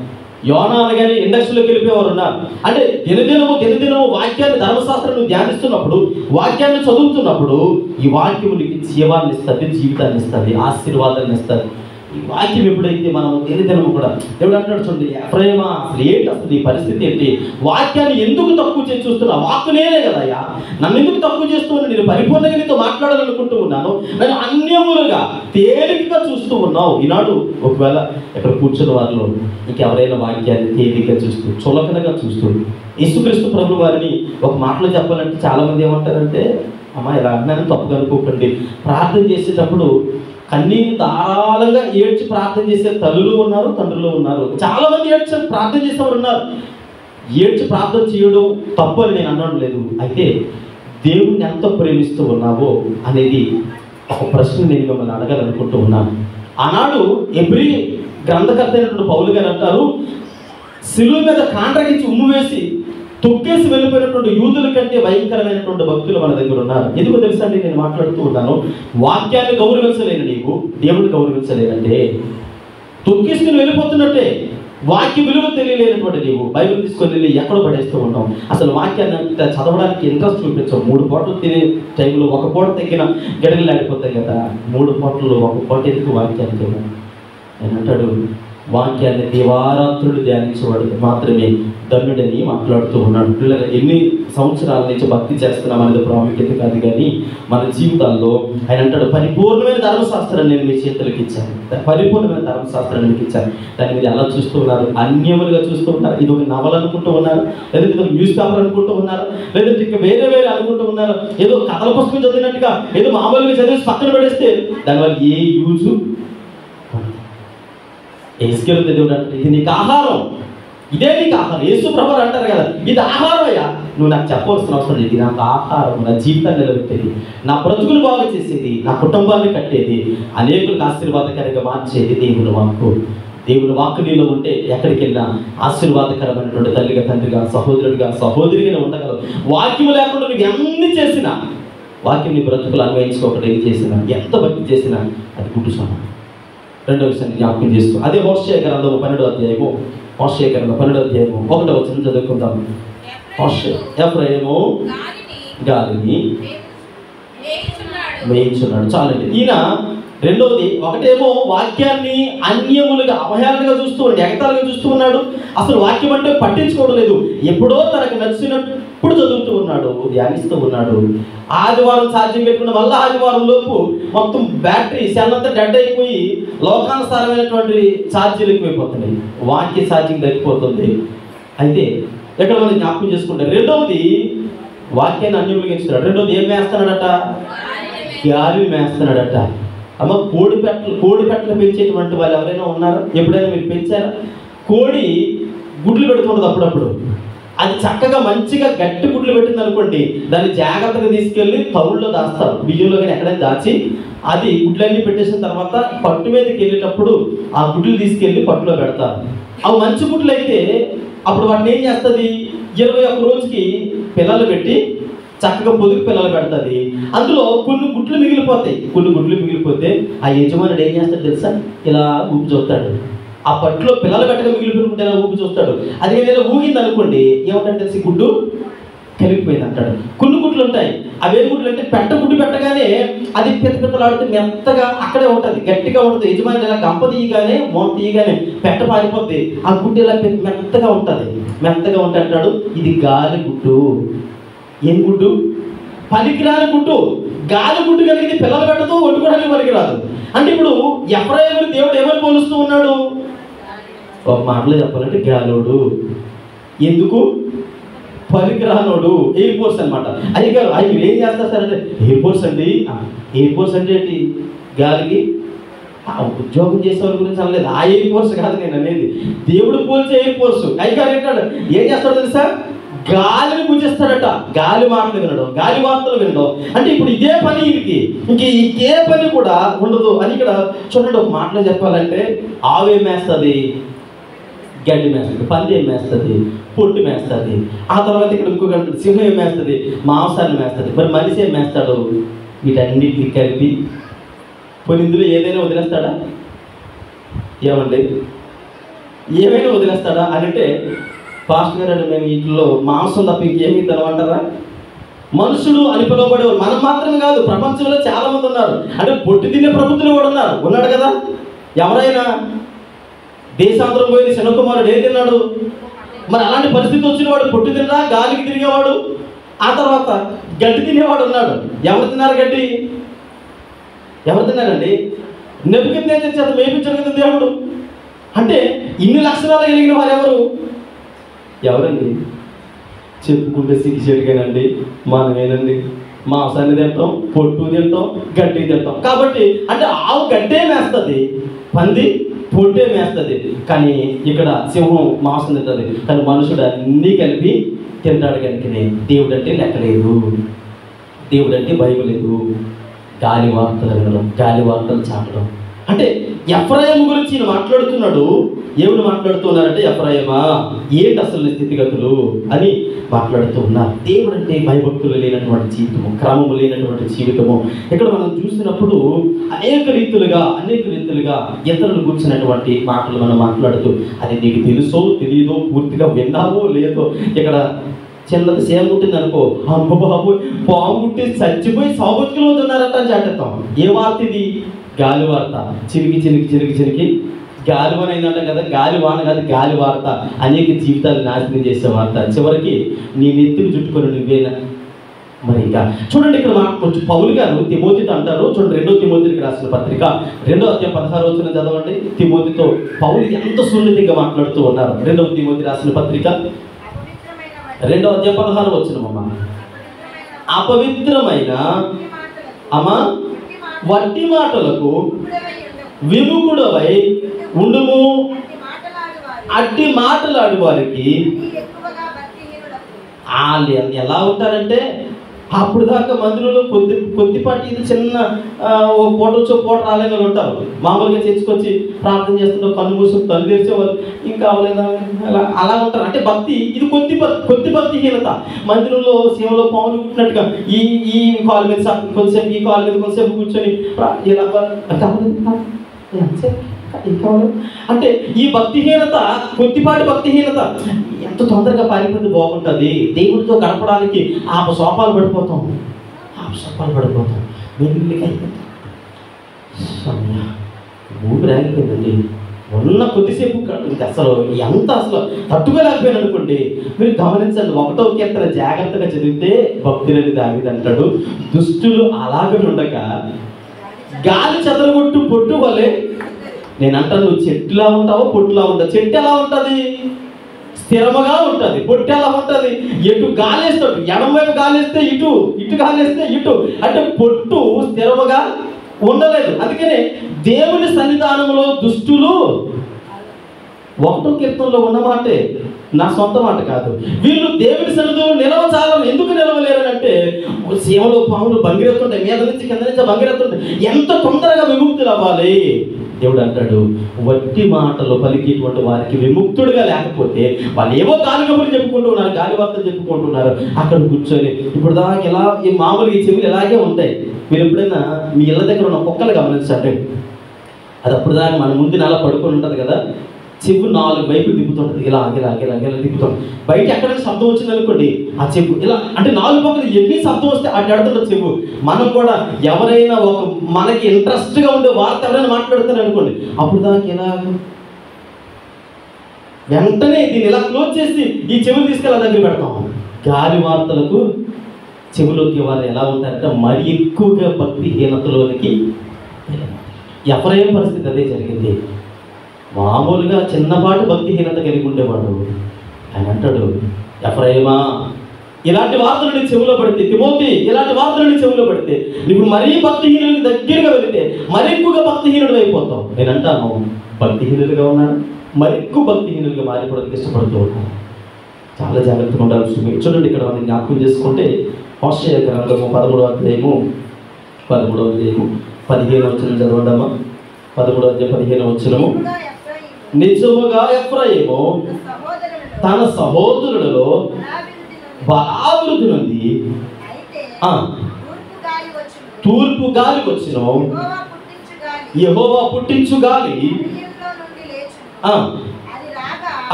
యోనా అనగానే ఇండస్ట్రీలోకి వెళ్ళిపోయేవారు ఉన్నారు. అంటే దినదినము వాక్యాన్ని, ధర్మశాస్త్రాన్ని ధ్యానిస్తున్నప్పుడు, వాక్యాన్ని చదువుతున్నప్పుడు ఈ వాక్యం నీకు జీవాన్ని ఇస్తుంది, జీవితాన్ని ఇస్తుంది, ఆశీర్వాదాన్ని ఇస్తుంది. ఈ వాక్యం ఎప్పుడైతే మనం దినదినము కూడా దేవుడు అంటాడు, చూడండి ఎఫ్రాయిమా అసలు ఏంటి, అసలు నీ పరిస్థితి ఏంటి, వాక్యాన్ని ఎందుకు తక్కువ చేసి చూస్తున్నా? వాక్కు నేనే కదయ్యా, నన్ను ఎందుకు తక్కువ చేస్తున్నాను? నేను పరిపూర్ణంగా నీతో మాట్లాడాలనుకుంటూ ఉన్నాను, నన్ను అన్యములుగా తేలికగా చూస్తూ ఉన్నావు. ఈనాడు ఒకవేళ ఇక్కడ కూర్చున్న వారిలో ఇంకెవరైనా వాక్యాన్ని తేలికగా చూస్తూ, చులకనగా చూస్తూ, యేసుక్రీస్తు ప్రభు వారిని ఒక మాటలో చెప్పాలంటే చాలామంది ఏమంటారంటే, అమ్మా ఇలా అన్నాను తప్పుగా అనుకోకండి, ప్రార్థన చేసేటప్పుడు కన్నీరు ధారాళంగా ఏడ్చి ప్రార్థన చేసే తల్లులు ఉన్నారు, తండ్రులు ఉన్నారు. చాలా మంది ఏడ్చి ప్రార్థన చేసేవారు ఉన్నారు. ఏడ్చి ప్రార్థన చేయడం తప్పు అని నేను అనడం లేదు. అయితే దేవుణ్ణి ఎంత ప్రేమిస్తూ ఉన్నావో అనేది ఒక ప్రశ్న నేను మిమ్మల్ని అడగాలనుకుంటూ ఉన్నాను. ఆనాడు ఎబ్రీ గ్రంథకర్త అయినటువంటి పౌలు గారు అంటారు, శిలువ మీద కాండ్రగించి ఉమ్ము వేసి తొక్కేసి వెళ్ళిపోయినటువంటి యూదుల కంటే భయంకరమైనటువంటి భక్తులు మన దగ్గర ఉన్నారు. ఎందుకు తెలుసా అండి, నేను మాట్లాడుతూ ఉన్నాను, వాక్యాన్ని గౌరవించలేను నీవు, దేవుడిని గౌరవించలేనంటే తొక్కేసుకుని వెళ్ళిపోతున్నట్టే. వాక్య విలువ తెలియలేనటువంటి నీవు బైబిల్ తీసుకొని వెళ్ళి ఎక్కడో పడేస్తూ ఉంటాం. అసలు వాక్యాన్ని చదవడానికి ఇంట్రెస్ట్ చూపించాం. 3 పూటలు తినే టైంలో 1 పూట తగ్గిన గడిగలు ఆడిపోతాయి కదా. 3 పూటలు 1 పూట ఎందుకు వాక్యాన్ని తిన్నాను? నేను అంటాడు, వాక్యాన్ని దివారాత్రులు ధ్యానించేవాడు మాత్రమే ధన్యుడని మాట్లాడుతూ ఉన్నాడు. పిల్లలు ఎన్ని సంవత్సరాల నుంచి భక్తి చేస్తున్నాం అనేది ప్రాముఖ్యత కాదు, కానీ మన జీవితాల్లో ఆయన అంటాడు, పరిపూర్ణమైన ధర్మశాస్త్రాన్ని నేను మీ చేతులకు ఇచ్చాను, పరిపూర్ణమైన ధర్మశాస్త్రాన్ని మీకు ఇచ్చాను. దాన్ని మీరు ఎలా చూస్తూ ఉన్నారు? అన్యములుగా చూస్తూ ఉన్నారు. ఇది ఒక నవల అనుకుంటూ ఉన్నారు, లేదంటే ఇది ఒక న్యూస్ పేపర్ అనుకుంటూ ఉన్నారు, లేదంటే ఇంకా వేరే అనుకుంటూ ఉన్నారు. ఏదో కథల పుస్తకం చదివినట్టుగా ఏదో మామూలుగా చదివేసి పక్కన పడేస్తే దానివల్ల ఏ యూజు? ఎస్కేలుతో దేవుడు అంటే ఇది నీకు ఆహారం, ఇదే నీకు ఆహారం. యేసు ప్రభువు అంటారు కదా, ఇది ఆహారం అయ్యా, నువ్వు నాకు చెప్పవలసిన అవసరం లేదు. ఇది నాకు ఆహారం, నా జీవితాన్ని నిలబెట్టేది, నా బ్రతుకులు బాగు చేసేది, నా కుటుంబాన్ని కట్టేది, అనేకులకు ఆశీర్వాదకరంగా మార్చేది దేవుని వాక్కు. దేవుని వాక్కు నీలో ఉంటే ఎక్కడికి వెళ్ళినా ఆశీర్వాదకరమైనటువంటి తల్లిగా, తండ్రిగా, సహోదరుడిగా, సహోదరిగా ఉండగలవు. వాక్యం లేకుండా నువ్వు ఎన్ని చేసినా, వాక్యం నీ బ్రతుకులు అన్వయించుకోకుండా ఏం చేసినా, ఎంత భక్తి చేసినా అది గుడ్డుసొమ్ము. రెండో విషయాన్ని జ్ఞాపకం చేస్తూ అదే మోషే గ్రంథము 12వ అధ్యాయము, మోషే గ్రంథం 12వ అధ్యాయము 1వ వచనం చదువుకుందాం. ఎఫ్రాయిము గాలిని వేయించున్నాడు. చాలండి. ఈయన రెండవది, ఒకటేమో వాక్యాన్ని అన్యములుగా అవహేళనగా చూస్తూ ఉన్నాడు, ఎగతాళిగా చూస్తూ ఉన్నాడు. అసలు వాక్యం అంటే పట్టించుకోవడం లేదు. ఎప్పుడో తనకు నచ్చిన ఎప్పుడు చదువుతూ ఉన్నాడు, ధ్యానిస్తూ ఉన్నాడు. ఆదివారం ఛార్జింగ్ పెట్టుకున్న మళ్ళీ ఆదివారం లోపు మొత్తం బ్యాటరీ సెల్ అంతా డెడ్ అయిపోయి లోకానుసారమైనటువంటి ఛార్జీలు ఎక్కువైపోతున్నాయి, వాక్య ఛార్జింగ్ తగ్గిపోతుంది. అయితే ఇక్కడ మనం జ్ఞాపకం చేసుకుంటాం. రెండవది వాక్యాన్ని అన్యులుగా ఇస్తున్నాడు. రెండవది ఏం వేస్తున్నాడట? గాలి మేస్తున్నాడట. అమ్మ కోడి పెట్టలు పెంచేటువంటి వాళ్ళు ఎవరైనా ఉన్నారా? ఎప్పుడైనా మీరు పెంచారా? కోడి గుడ్లు పెడుతున్నది అప్పుడప్పుడు. అది చక్కగా మంచిగా గట్టి గుడ్లు పెట్టింది అనుకోండి, దాన్ని జాగ్రత్తగా తీసుకెళ్ళి తవుల్లో దాస్తారు, బియ్యంలో కానీ ఎక్కడైనా దాచి. అది గుడ్లన్నీ పెట్టేసిన తర్వాత పట్టు మీదకి వెళ్ళేటప్పుడు ఆ గుడ్లు తీసుకెళ్ళి పట్టులో పెడతారు. అవి మంచి గుడ్లు అయితే అప్పుడు వాటిని ఏం చేస్తుంది, 21 రోజుకి పిల్లలు పెట్టి చక్కగా పొదుగు పిల్లలు పెడుతుంది. అందులో కొన్ని గుడ్లు మిగిలిపోతాయి. కొన్ని గుడ్లు మిగిలిపోతే ఆ యజమానుడు ఏం చేస్తాడు తెలుసా? ఇలా ఊపి చూస్తాడు. ఆ పట్టులో పిల్లలు పెట్టగా మిగిలిపోయినప్పుడు ఇలా ఊపి చూస్తాడు. అది ఏదైనా ఊగింది అనుకోండి, ఏమంటాడు తెలిసి? గుడ్డు కలిగిపోయింది అంటాడు. కొన్ని గుడ్లు ఉంటాయి, అవే గుడ్లు అంటే గుడ్డు పెట్టగానే అది పిత్తలాడుతూ మెత్తగా అక్కడే ఉంటుంది, గట్టిగా ఉంటుంది. యజమాని ఇలా గంప తీయగానే మోత తీయగానే పెట్ట పారిపోద్ది. ఆ గుడ్డు ఇలా మెత్తగా ఉంటుంది. మెత్తగా ఉంటే అంటాడు, ఇది గాలి గుడ్డు. ఏం గుడ్డు? పనికిరాని గుడ్డు. గాలి గుడ్డు కలిగింది పిల్లలు పెట్టదు, వండుకోవడానికి పనికిరాదు. అంటే ఇప్పుడు ఎఫ్రాయిముని దేవుడు ఏమని పోలుస్తూ ఉన్నాడు? ఒక మాటలో చెప్పాలంటే గాలోడు. ఎందుకు? పనికిరానోడు. ఎయిర్ ఫోర్స్ అనమాట. అది కాదు, అవి ఏం చేస్తారు సార్ అంటే ఎయిర్ ఫోర్స్ అండి. ఎయిర్ ఫోర్స్ అంటే ఏంటి? గాలికి ఉద్యోగం చేసే వాళ్ళ గురించి అనలేదు. ఆ ఎయిర్ ఫోర్స్ కాదు నేను అనేది. దేవుడు పోల్చే ఎయిర్ ఫోర్స్. అయ్యగారు ఏంటాడు? ఏం చేస్తాడు తెలుసా? గాలిని పూజిస్తాడట. గాలి మాటలు వినడం, గాలి వార్తలు వినడం. అంటే ఇప్పుడు ఇదే పని వీరికి, ఇంకే పని కూడా ఉండదు అని ఇక్కడ చూడండి. ఒక మాటలో చెప్పాలంటే ఆవు ఏం వేస్తుంది? గడ్డి మేస్తుంది. పంది ఏం మేస్తుంది? పొట్టు మేస్తుంది. ఆ తర్వాత ఇక్కడ ఇంకొక సింహం ఏం మేస్తుంది? మాంసాన్ని మేస్తుంది. మరి మనిషి ఏం మేస్తాడు? వీటన్నిటిని కలిపి కొన్ని ఇందులో ఏదైనా వదిలేస్తాడా? ఏమండి, ఏమైనా వదిలేస్తాడా అని అంటే, పాస్టర్ గారు మేము వీటిలో మాంసం తప్ప ఇంకేమీ తినమంటారా? మనుషుడు అని పిలువబడేవారు మనం మాత్రమే కాదు, ప్రపంచంలో చాలా మంది ఉన్నారు. అంటే పొట్టు తినే ప్రభుత్వం కూడా ఉన్నాడు కదా. ఎవరైనా దేశాంతరం పోయిన శనకుమారుడు ఏం తిన్నాడు? మరి అలాంటి పరిస్థితి వచ్చిన వాడు పొట్టు తిన్నా, గాలికి తిరిగేవాడు, ఆ తర్వాత గడ్డి తినేవాడు ఉన్నాడు. ఎవరు తిన్నారు గడ్డి? ఎవరు తిన్నారండి? నెబుకద్నెజరు చేత మేపించాడు కదా దేవుడు. అంటే ఇన్ని లక్షణాలు కలిగిన వారు ఎవరండి? చెప్పుకుంటే సిగ్గుచేటుగానండి. మనమేనండి మాంసాన్ని తింటాం, పొట్టు తింటాం, గడ్డి తింటాం. కాబట్టి అంటే ఆవు గడ్డే మేస్తుంది, పంది పొట్టే మేస్తుంది. కానీ ఇక్కడ సింహం మాంసం తింటుంది. కానీ మనుషుడు అన్నీ కలిపి తింటాడు. కనుకనే దేవుడు అంటే లెక్కలేదు, దేవుడు అంటే భయం లేదు. గాలి వార్తలు వినడం, గాలి వార్తలు చాటడం. అంటే ఎఫ్రాయిము గురించి ఈయన మాట్లాడుతున్నాడు. ఏమని మాట్లాడుతున్నారంటే, ఎఫ్రాయిమా ఏంటి అసలు స్థితిగతులు అని మాట్లాడుతూ ఉన్నారు. దేవుడు అంటే భయభక్తులు లేనటువంటి జీవితము, క్రమము లేనటువంటి జీవితము. ఇక్కడ మనం చూసినప్పుడు అనేక రీతులుగా ఇతరులు కూర్చున్నటువంటి మాటలు మనం మాట్లాడుతూ, అది నీకు తెలుసో తెలియదో, పూర్తిగా విన్నావో లేదో. ఇక్కడ చిన్నది సేమ పుట్టింది అనుకో, అమ్మ బాబు పాము పుట్టి చచ్చిపోయి సాగుతులు ఉన్నారట అని చాటేస్తాం. ఏ వార్త ఇది? గాలి వార్త. చిరికి గాలివాన అయిందంటాం కదా. గాలివాన కాదు, గాలి వార్త. అనేక జీవితాలు నాశనం చేసే వార్త. చివరికి నీ నెత్తిని చుట్టుకొని నువ్వేనా. మరి ఇంకా చూడండి, ఇక్కడ కొంచెం పౌలు గారు తిమోతితో అంటారు. చూడండి, 2వ తిమోతికి రాసిన పత్రిక 2వ అధ్యాయం 16వ వచనం చదవండి. తిమోతితో పౌలు ఎంత సున్నితంగా మాట్లాడుతూ ఉన్నారు. 2వ తిమోతి రాసిన పత్రిక 2వ అధ్యాయం 16వ వచనం. అపవిత్రమైన వట్టి మాటలకు విముఖుడవై ఉండుము. అట్టి మాటలాడు వారికి వాళ్ళు ఎలా ఉంటారంటే, అప్పుడు దాకా మందులలో కొద్దిపాటి ఇది చిన్న పూట రాలేని వాళ్ళు ఉంటారు. మామూలుగా తెచ్చుకొచ్చి ప్రార్థన చేస్తుంటారు, కన్ను మూసుకొని కన్ను తెరిచేవాళ్ళు, ఇంకా అవ్వలేదా అలా ఉంటారు. అంటే భక్తి ఇది కొద్ది భక్తిహీనత. మందిరంలో సేవలో పావులు కుట్టినట్టుగా ఈ కాలు మీద కొంతసేపు, ఈ కాలు మీద కొంతసేపు కూర్చొని ఇలా అంటే ఈ భక్తిహీనత, కొద్దిపాటి భక్తిహీనత ఎంత తొందరగా పారిపోతే బాగుంటుంది. దేవుడితో గడపడానికి సోపాలు పడిపోతాం. మెల్లిగా అయిపోతాం. ఊపిరి ఆగిపోయిందండి. ఉన్న కొద్దిసేపు అసలు ఎంత అసలు తట్టుకోలేకపోయాను అనుకోండి. మీరు గమనించండి, 1వ కీర్తన జాగ్రత్తగా చదివితే భక్తులని దావీదు అంటాడు, దుష్టులు అలాగే ఉండక గాలి చెదరగొట్టు పొట్టు వలె. నేను అంటాను, నువ్వు చెట్టులా ఉంటావో పొట్టులా ఉంటావు. చెట్టు ఎలా ఉంటుంది? స్థిరముగా ఉంటుంది. పొట్టు ఎలా ఉంటుంది? ఎటు గాలేస్తాడు, ఎడమ వైపు గాలేస్తే ఇటు, ఇటు గాలేస్తే ఇటు. అంటే పొట్టు స్థిరముగా ఉండలేదు. అందుకనే దేవుని సన్నిధానంలో దుష్టులు 1వ కీర్తనలో ఉన్న మాటే, నా సొంత మాట కాదు. వీళ్ళు దేవుని సన్నిధిలో నిలవచాలని ఎందుకు నిలవలేరనంటే, సీమలో పాములు బంగిరెత్తుంటాయి, మీద నుంచి కింద నుంచి బంగిరెత్తుంటాయి. ఎంత తొందరగా విముక్తులు అవ్వాలి? దేవుడు అంటాడు, వట్టి మాటలు పలికేటువంటి వారికి విముక్తుడుగా లేకపోతే వాళ్ళు ఏవో గాలి కబుర్లు చెప్పుకుంటూ ఉన్నారు, గాలి వార్తలు చెప్పుకుంటున్నారు. అక్కడ కూర్చొని ఇప్పుడు దాకా ఇలా ఈ మామూలుగా ఈ చెవులు ఇలాగే ఉంటాయి. మీరు ఎప్పుడైనా మీ ఇళ్ళ దగ్గర ఉన్న కుక్కలు గమనించండి, అది అప్పుడు దాకా మన ముందు అలా పడుకొని ఉంటుంది కదా, చెవు 4 వైపులు తిప్పుతుంటుంది, ఇలా ఇలా ఇలా ఇలా తిప్పుతుంది. బయట ఎక్కడైనా శబ్దం వచ్చింది అనుకోండి, ఆ చెవు ఇలా అంటే 4 పక్కన ఎన్ని శబ్దం వస్తే అటు ఎడుతుంటుంది చెవు. మనం కూడా ఎవరైనా ఒక మనకి ఇంట్రెస్ట్గా ఉండే వార్త ఎవరైనా మాట్లాడుతారు అనుకోండి, అప్పుడు దాకా ఇలా వెంటనే దీన్ని ఇలా క్లోజ్ చేసి ఈ చెవులు తీసుకెళ్ళి దగ్గర పెడతాం. గాలి వార్తలకు చెవులోకి వారు ఎలా ఉంటారంటే మరి ఎక్కువగా భక్తిహీనతలోనికి. ఎఫ్రాయిము పరిస్థితి అదే జరిగింది. మామూలుగా చిన్నపాటి భక్తిహీనత కలిగి ఉండేవాడు. ఆయన అంటాడు, ఎఫ్రాయిమా ఇలాంటి వార్తలు నీ చెవులో పడితే, తిమోతి ఇలాంటి వార్తలు నీ చెవులో పడితే నువ్వు మరీ భక్తిహీనుడికి దగ్గరగా వెళితే మరి ఎక్కువగా భక్తిహీనుడు అయిపోతావు. నేను అంటాను, భక్తిహీనులుగా ఉన్నాను, మరి ఎక్కువ భక్తిహీనులుగా మారిపోవడానికి ఇష్టపడుతూ ఉన్నాను. చాలా జాగ్రత్తగా ఉండాల్సి. చూడండి, ఇక్కడ మనం జ్ఞాపకం చేసుకుంటే హోషేయ గ్రంథము 13వ అధ్యాయము 15వ వచనం చదవండమ్మా. 13వ అధ్యాయం 15వ వచనము. నిజముగా ఎఫ్రాయిము తన సహోదరులలో బలాభివృద్ధి నుండి తూర్పు గాలి వచ్చును, యెహోవా పుట్టించు గాలి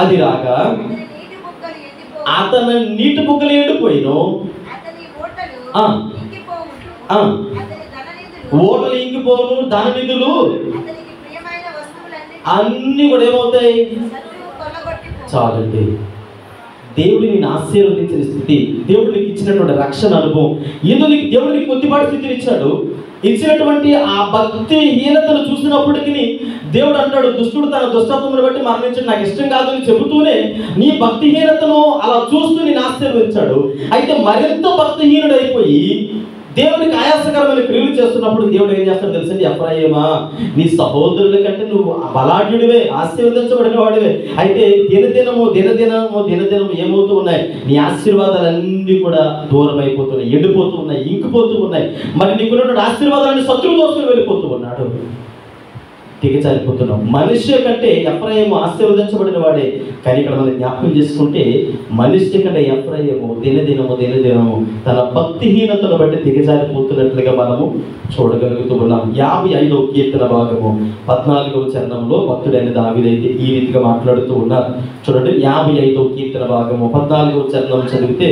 అది రాగా అతని నీటి బుగ్గలు ఎండిపోయిను, ఓటలు ఇంకిపోను, ధన నిధులు అన్నీ కూడా ఏమవుతాయి? చాలండి. దేవుడు నేను ఆశీర్వదించిన స్థితి, దేవుడు నీకు ఇచ్చినటువంటి రక్షణ అనుభవం, ఏదో నీకు దేవుడు నీకు కొద్దిపాటి స్థితిని ఇచ్చాడు. ఇచ్చినటువంటి ఆ భక్తిహీనతను చూసినప్పటికీ దేవుడు అంటాడు, దుష్టుడు తన దుష్టత్వమును బట్టి మరణించడం నాకు ఇష్టం కాదు అని చెబుతూనే నీ భక్తిహీనతను అలా చూస్తూ నేను ఆశీర్వదించాడు. అయితే మరింత భక్తిహీనుడు అయిపోయి దేవునికి ఆయాసకరమైన క్రియలు చేస్తున్నప్పుడు దేవుడు ఏం చేస్తాడు తెలుసండి? ఎఫ్రాయిమా నీ సహోదరుల కంటే నువ్వు బలాఢ్యుడివే, ఆశీర్వదించబడిన వాడివే. అయితే దినదినము ఏమవుతూ ఉన్నాయి? నీ ఆశీర్వాదాలన్నీ కూడా దూరం అయిపోతున్నాయి, ఎండిపోతూ ఉన్నాయి, ఇంకిపోతూ ఉన్నాయి. మరి నీకున్నటువంటి ఆశీర్వాదాలన్నీ శత్రువు దోషులు వెళ్ళిపోతూ ఉన్నాడు, దిగజారిపోతున్నాం. మనిషి కంటే ఎఫ్రాయిము ఆశీర్వదించబడిన వాడే. కానీ ఇక్కడ మనం జ్ఞాపకం చేసుకుంటే మనిషి కంటే ఎఫ్రాయిము దినదినము తన భక్తిహీనతను బట్టి దిగజారిపోతున్నట్లుగా మనము చూడగలుగుతూ ఉన్నాం. 55వ కీర్తన భాగము 14వ చరణంలో భక్తుడైన దావీదైతే ఈ రీతిగా మాట్లాడుతూ ఉన్నారు. చూడండి, 55వ కీర్తన భాగము 14వ చరణం చదివితే,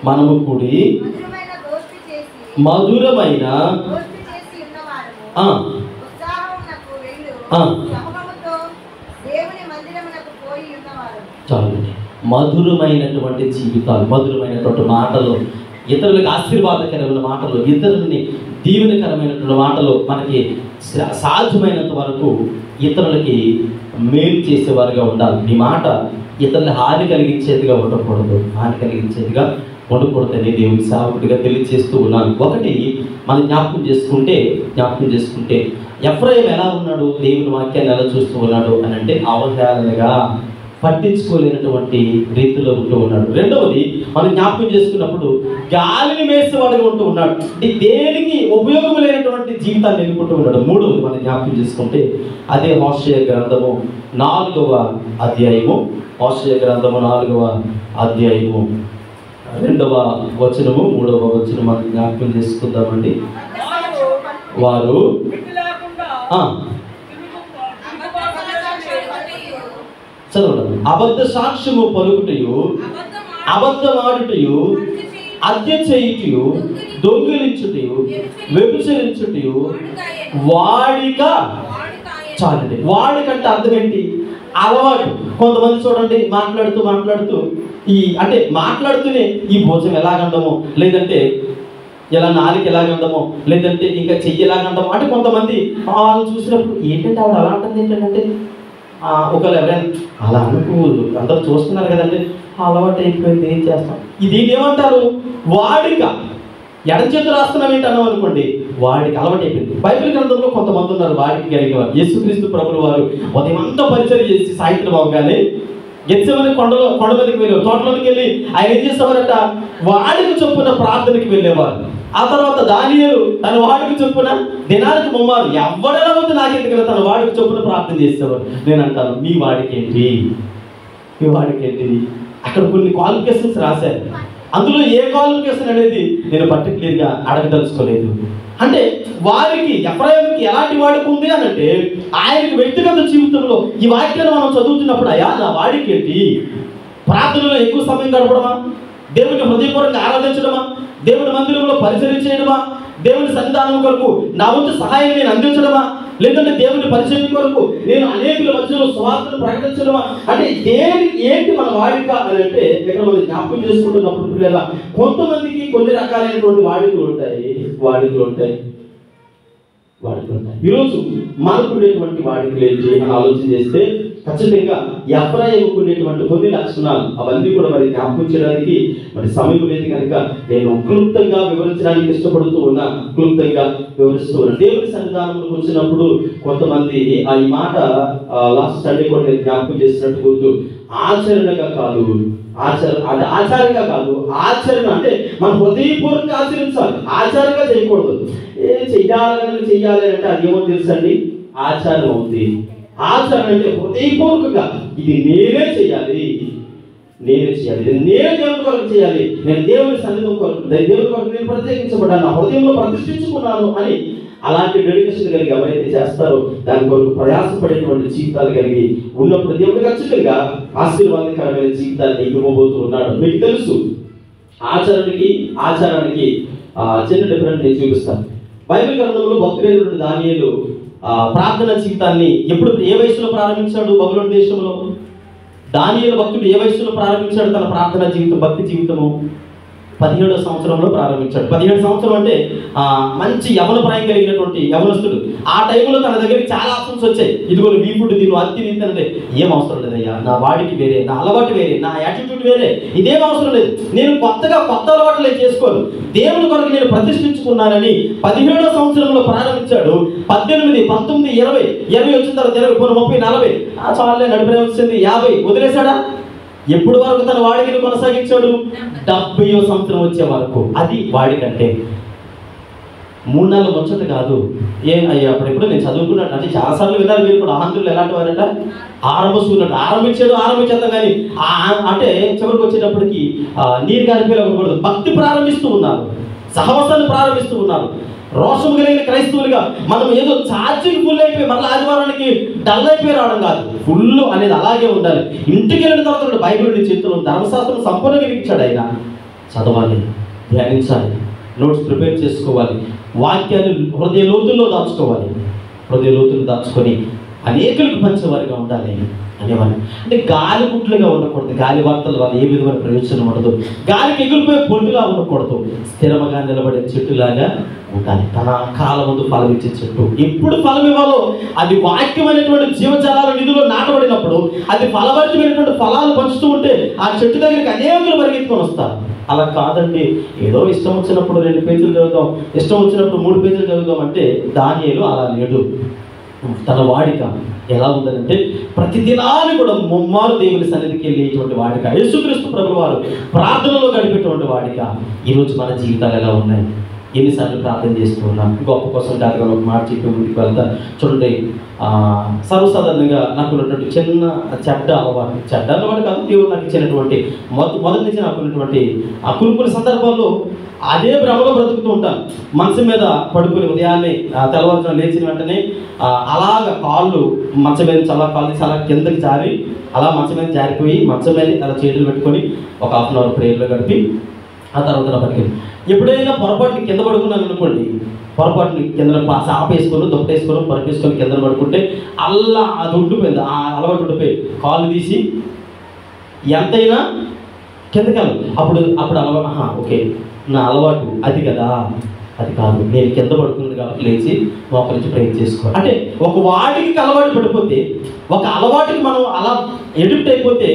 మనము కూడి మధురమైన చాలండి. మధురమైనటువంటి జీవితాలు, మధురమైనటువంటి మాటలు, ఇతరులకు ఆశీర్వాదకరమైన మాటలు, ఇతరులని దీవెనకరమైనటువంటి మాటలు, మనకి సాధ్యమైనంత వరకు ఇతరులకి మేలు చేసేవారుగా ఉండాలి. ఈ మాట ఇతరులు హాని కలిగించేదిగా ఉండకూడదు, హాని కలిగించేదిగా ఉండకూడదని దేవుని సేవకుడిగా తెలియజేస్తూ ఉన్నాను. ఒకటి మనం జ్ఞాపకం చేసుకుంటే ఎఫ్రాయిము ఎలా ఉన్నాడు, దేవుని వాక్యాన్ని ఎలా చూస్తూ ఉన్నాడు అని అంటే అవహేళనగా, పట్టించుకోలేనటువంటి రీతిలో ఉంటూ ఉన్నాడు. రెండవది మనం జ్ఞాపకం చేసుకున్నప్పుడు గాలిని మేసేవాడుగా ఉంటూ ఉన్నాడు, దేనికి ఉపయోగం లేనటువంటి జీవితాన్ని ఎన్నుకుంటూ ఉన్నాడు. మూడవది మనం జ్ఞాపకం చేసుకుంటే అదే హోషేయ గ్రంథము 4వ అధ్యాయము, హోషేయ గ్రంథము 4వ అధ్యాయము 2వ వచనము 3వ వచనం మనం జ్ఞాపకం చేసుకుందామండి. వారు చదవండి. అబద్ధ సాక్ష్యము పలుకుటయు, అబద్ధమాడుటయు, హత్య చేయుటయు, దొంగిలించుటయు, వ్యభిచరించుటయు వాడిక చాలండి. వాడికంటే అర్థం ఏంటి? అలవాటు. కొంతమంది చూడండి మాట్లాడుతూ అంటే మాట్లాడుతూనే ఈ భోజనం ఎలాగండమో, లేదంటే ఇలా నాలుగు ఎలాగండమో, లేదంటే ఇంకా చెయ్యి ఎలాగండమో, అంటే కొంతమంది వాళ్ళు చూసినప్పుడు ఏంటంటే ఆవిడ అలా అంటుంది ఏంటంటే ఒకవేళ ఎవరైనా అలా అనుకోదు, అందరూ చూస్తున్నారు కదండి, అలవాటు అయిపోయింది, ఏం చేస్తాం. ఇది ఏమంటారు? వాడిక. ఎడం చేతులు రాస్తున్నాం ఏంటన్నాం అనుకోండి, వాడికి అలవాటు అయిపోయింది. బైబిల్ గ్రంథంలో కొంతమంది ఉన్నారు వాడికి కలిగిన వారు. యేసుక్రీస్తు ప్రభులు వారు ఉదయం అంతా పరిచయం చేసి సాయంత్రం అవగానే గెత్సేమని కొండ మీదకి వెళ్ళేవారు. తోటలోకి వెళ్ళి ఆయన ఏం చేసేవారట? వాడికి చొప్పున ప్రార్థనకి వెళ్ళేవారు. ఆ తర్వాత దానియేలు తన వాడికి చొప్పున దినానికి ముమ్మారు ఎవడైనా వద్దు నాకెందుకు కదా తన వాడికి చొప్పున ప్రార్థన చేసేవారు. నేను అంటాను, మీ వాడికి ఏంటి? అక్కడ కొన్ని క్వాలిఫికేషన్స్ రాశారు. అందులో ఏ క్వాలిఫికేషన్ అనేది నేను పర్టికులర్గా అడగదలుచుకోలేదు. అంటే వారికి ఎఫ్రాయిముకి ఎలాంటి వాడికి ఉంది అని అంటే, ఆయనకి వ్యక్తిగత జీవితంలో ఈ వాక్యాన్ని మనం చదువుతున్నప్పుడు, అయ్యా నా వాడికి ఏంటి? ప్రార్థనలో ఎక్కువ సమయం గడపడమా? దేవుని హృదయపూర్వకంగా ఆరాధించడమా? దేవుని మందిరంలో పరిచయం చేయడమా? దేవుని సన్నిధానం కొరకు నా వంతు సహాయం నేను అందించడమా? లేదంటే దేవుని పరిచయం కొరకు నేను అనేకుల మధ్యలో సువార్తను ప్రకటించడమా? అంటే ఏంటి మన వాడిక అని అంటే, ఇక్కడ మనం జ్ఞాపకం చేసుకుంటున్నప్పుడు లేదా కొంతమందికి కొన్ని రకాలైనటువంటి వాడికలు ఉంటాయి. ఈరోజు మనకు ఉండేటువంటి వాడికలు ఏంటి అని ఆలోచన చేస్తే ఖచ్చితంగా ఎఫ్రాయిముకు ఉండేటువంటి కొన్ని లక్షణాలు అవన్నీ కూడా మరి జ్ఞాపకం చేయడానికి మరి సమయం లేదు కనుక నేను క్లుప్తంగా వివరించడానికి ఇష్టపడుతూ ఉన్నా. దేవుని సన్నిధానంలోకి వచ్చినప్పుడు కొంతమంది ఈ మాట లాస్ట్ సండే కూడా నేను జ్ఞాపకం చేసినట్టు గుర్తు, ఆచరణగా కాదు, ఆచరణ అంటే మన హృదయపూర్వకంగా ఆచరించాలి, ఆచారంగా చేయకూడదు. చెయ్యాలి అంటే అదేమో తెలుసండి, ఆచారం అవుతుంది. ఆచరణ అంటే హృదయపూర్వకంగా ఇది నేనే చేయాలి, నేను దేవుని కొరకు చేయాలి, నేను దేవుని సన్నిధం కొరకు, దేవుని కొరకు నేను ప్రత్యేకించబడ్డాను, నా హృదయంలో ప్రతిష్ఠించుకున్నాను అని అలాంటి డెడికేషన్ కలిగి ఎవరైతే చేస్తారో దాని కొరకు ప్రయాసపడేటువంటి జీవితాలు కలిగి ఉన్నప్పుడు దేవుడు ఖచ్చితంగా ఆశీర్వాదకరమైన జీవితాన్ని ఇవ్వబోతూ ఉన్నాడు. మీకు తెలుసు, ఆచారానికి చిన్న డిఫరెన్స్ నేను చూపిస్తాను. బైబిల్ గ్రంథంలో భక్తుడైనటువంటి దానియేలు ప్రార్థన జీవితాన్ని ఏ వయసులో ప్రారంభించాడు? బబులోను దేశంలో దానియేలు భక్తుడు ఏ వయసులో ప్రారంభించాడు తన ప్రార్థన జీవితం, భక్తి జీవితము? 17వ సంవత్సరంలో ప్రారంభించాడు. 17 సంవత్సరం అంటే మంచి యవన ప్రాయం కలిగినటువంటి యవనస్తుడు. ఆ టైంలో తన దగ్గరికి చాలా ఆప్షన్స్ వచ్చాయి. ఇదిగో ఈ ఫుడ్ తిను, అది తినంటే ఏం అవసరం లేదయ్యా, నా వాడికి వేరే, నా అలవాటు వేరే, నా యాటిట్యూడ్ వేరే, ఇదేం అవసరం లేదు, నేను కొత్త అలవాట్లు నేను చేసుకోను, దేవుని కొరకు నేను ప్రతిష్ఠించుకున్నానని 17వ సంవత్సరంలో ప్రారంభించాడు. 18, 19, 20 వచ్చిన తర్వాత 20, 30, 40 చాలే నడిపే వచ్చింది, 50 వదిలేశాడా? ఎప్పుడు వరకు తన వాడికని కొనసాగించాడు? 70వ సంవత్సరం వచ్చే వరకు. అది వాడికంటే 3 నెలల ముచ్చట కాదు. అప్పుడెప్పుడు నేను చదువుకున్నాను అంటే చాలాసార్లు విన్నారు మీరు కూడా. ఆంధ్రులు ఎలాంటి వారంట? ఆరంభించేద్దాం కానీ అంటే చివరికి వచ్చేటప్పటికి నీరు గారిపోయి అవ్వకూడదు. భక్తి ప్రారంభిస్తూ ఉన్నారు, సహవాసాన్ని ప్రారంభిస్తూ ఉన్నారు. రోషం కలిగిన క్రైస్తవులుగా మనం ఏదో ఛార్జింగ్ ఫుల్ అయిపోయి మళ్ళీ ఆదివారానికి డల్ అయిపోయి రావడం కాదు. ఫుల్ అనేది అలాగే ఉండాలి. ఇంటికి వెళ్ళిన తర్వాత బైబిల్ చేతుల్లో ధర్మశాస్త్రం సంపూర్ణంగా ఇచ్చాడు. ఆయన చదవాలి, ధ్యానించాలి, నోట్స్ ప్రిపేర్ చేసుకోవాలి, వాక్యాన్ని హృదయ లోతుల్లో దాచుకొని అనేకులకు పంచేవారిగా ఉండాలి అనేవారు. అంటే గాలి గుట్లుగా ఉండకూడదు, గాలి వార్తల వల్ల ఏ విధమైన ప్రయోజనం ఉండదు, గాలికి ఎగిరిపోయే పొట్టుగా ఉండకూడదు, స్థిరంగా నిలబడే చెట్టులాగా ఉండాలి. తన కాలం ముందు ఫలం ఇచ్చే చెట్టు. ఎప్పుడు ఫలం ఇవ్వాలో అది వాక్యమైనటువంటి జీవజాలాల నిధిలో నాటబడినప్పుడు అది ఫలభరితమైనటువంటి ఫలాలు పంచుతూ ఉంటే ఆ చెట్టు దగ్గరికి అనేకులు పరిగెత్తుకొని వస్తారు. అలా కాదండి, ఏదో ఇష్టం వచ్చినప్పుడు 2 పేజీలు చదువుతాం, ఇష్టం వచ్చినప్పుడు 3 పేజీలు చదువుతాం అంటే దానియేలు అలా లేడు. తన వాడిక ఎలా ఉందంటే ప్రతి దినాన్ని కూడా ముమ్మారు దేవుని సన్నిధికి వెళ్ళేటువంటి వాడిక, యేసుక్రీస్తు ప్రభువు వారు ప్రార్థనలో గడిపేటువంటి వాడిక. ఈరోజు మన జీవితాలు ఎలా ఉన్నాయి? ఎన్నిసార్లు ప్రార్థన చేస్తూ ఉన్నాం? గొప్ప కోసం కాదు ఒక మాట చెప్పి ముందుకు వెళ్తా. చూడండి, సర్వసాధారణంగా నాకు ఉన్నటువంటి చిన్న చెడ్డ అలవాటు కాదు, దేవుడు నాకు ఇచ్చినటువంటి మొదటి నుంచి నాకు ఉన్నటువంటి కొన్ని సందర్భాల్లో అదే భ్రమలో బ్రతుకుతూ ఉంటాను. మనసు మీద పడుకుని ఉదయాన్నే తెల్లవారుజామున లేచిన వెంటనే అలాగ కాళ్ళు మంచం మీద చాలా కిందకి జారి అలా మంచం మీద జారిపోయి మంచం మీద అలా చేతులు పెట్టుకొని ఒక 1/2 అవర్ ప్రేయర్లో గడిపి ఆ తర్వాత పట్టుకెళ్ళి ఎప్పుడైనా పొరపాటుని కింద పడుకున్నాను అనుకోండి, పొరపాటుని కింద ఆపేసుకొని దుప్పటేసుకొని పరపేసుకొని కింద పడుకుంటే అల్లా అది ఉండిపోయింది, ఆ అలవాటు ఉండిపోయి కాళ్ళు తీసి ఎంతైనా కిందకెళ్ళం. అప్పుడు అలవాటు ఓకే నా అలవాటు అది కదా, అది కాదు, నేను కింద పడుతుంది కాబట్టి లేచి మోకరించి ప్రేర్ చేసుకో అంటే ఒక వాడికి అలవాటు పడిపోతే, ఒక అలవాటుకి మనం అలా ఎడిక్ట్ అయిపోతే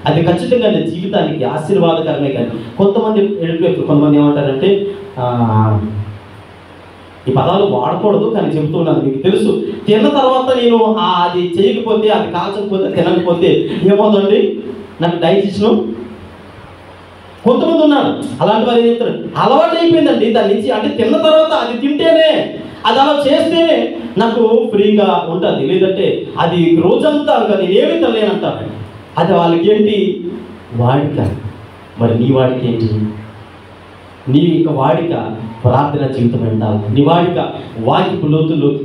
అది ఖచ్చితంగా జీవితానికి ఆశీర్వాదకరమే. కానీ కొంతమంది ఎడిక్ట్, కొంతమంది ఏమంటారంటే ఈ పదాలు వాడకూడదు కానీ చెబుతున్నాను, మీకు తెలుసు. తిన్న తర్వాత నేను అది చేయకపోతే, అది కాల్చకపోతే, తినకపోతే ఏమవుతుంది, నాకు డైజెషన్. కొంతమంది ఉన్నారు అలాంటి వారు ఏం చెప్తారు, అలవాటు అయిపోయిందండి దాని నుంచి, అంటే తిన్న తర్వాత అది తింటేనే, అది అలా చేస్తేనే నాకు ఫ్రీగా ఉంటుంది, లేదంటే అది రోజంతా నేను ఏమీ తినలేనంటారు. అది వాళ్ళకి ఏంటి, వాడిక. మరి నీ వాడికి ఏంటి, నీ యొక్క వాడిక ప్రార్థన జీవితం ఉండాలి, నీ వాడిక వాక్యపు లోతుల్లోకి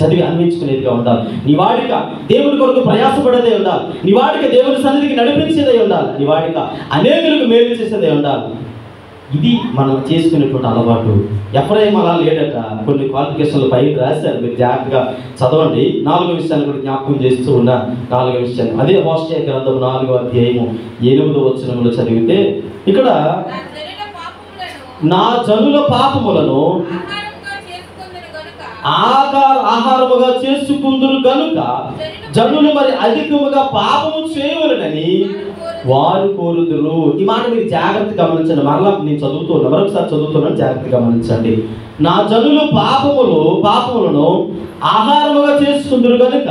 చదివి అన్వించుకునేదిగా ఉండాలి, నీ వాడిక దేవుడి కొరకు ప్రయాసపడేదే ఉండాలి, నీ వాడిక దేవుడి సన్నిధికి నడిపించేదే ఉండాలి, నీ వాడిక అనేకులకు మేలు చేసేదే ఉండాలి. ఇది మనం చేసుకునేటువంటి అలవాటు. ఎఫ్రాయిము అలా లేడట. కొన్ని క్వాలిఫికేషన్లు పైకి రాశారు, మీరు జాగ్రత్తగా చదవండి. 4వ విషయాన్ని కూడా జ్ఞాపకం చేస్తూ ఉన్న 4వ విషయాన్ని, అదే హోషేయ గ్రంథం 4వ అధ్యాయము 8వ వచనంలో చదివితే ఇక్కడ నా జనుల పాపములను ఆహారముగా చేసుకుందురు గనుక జనులు మరి అధికముగా పాపము చేయవలనని వారు కోరుదురు. ఈ మాట మీరు జాగ్రత్తగా గమనించండి. మరలా నేను చదువుతున్నా, మరొకసారి చదువుతున్నాను, జాగ్రత్తగా గమనించండి. నా జనులు పాపములను ఆహారముగా చేసుకుందురు గనుక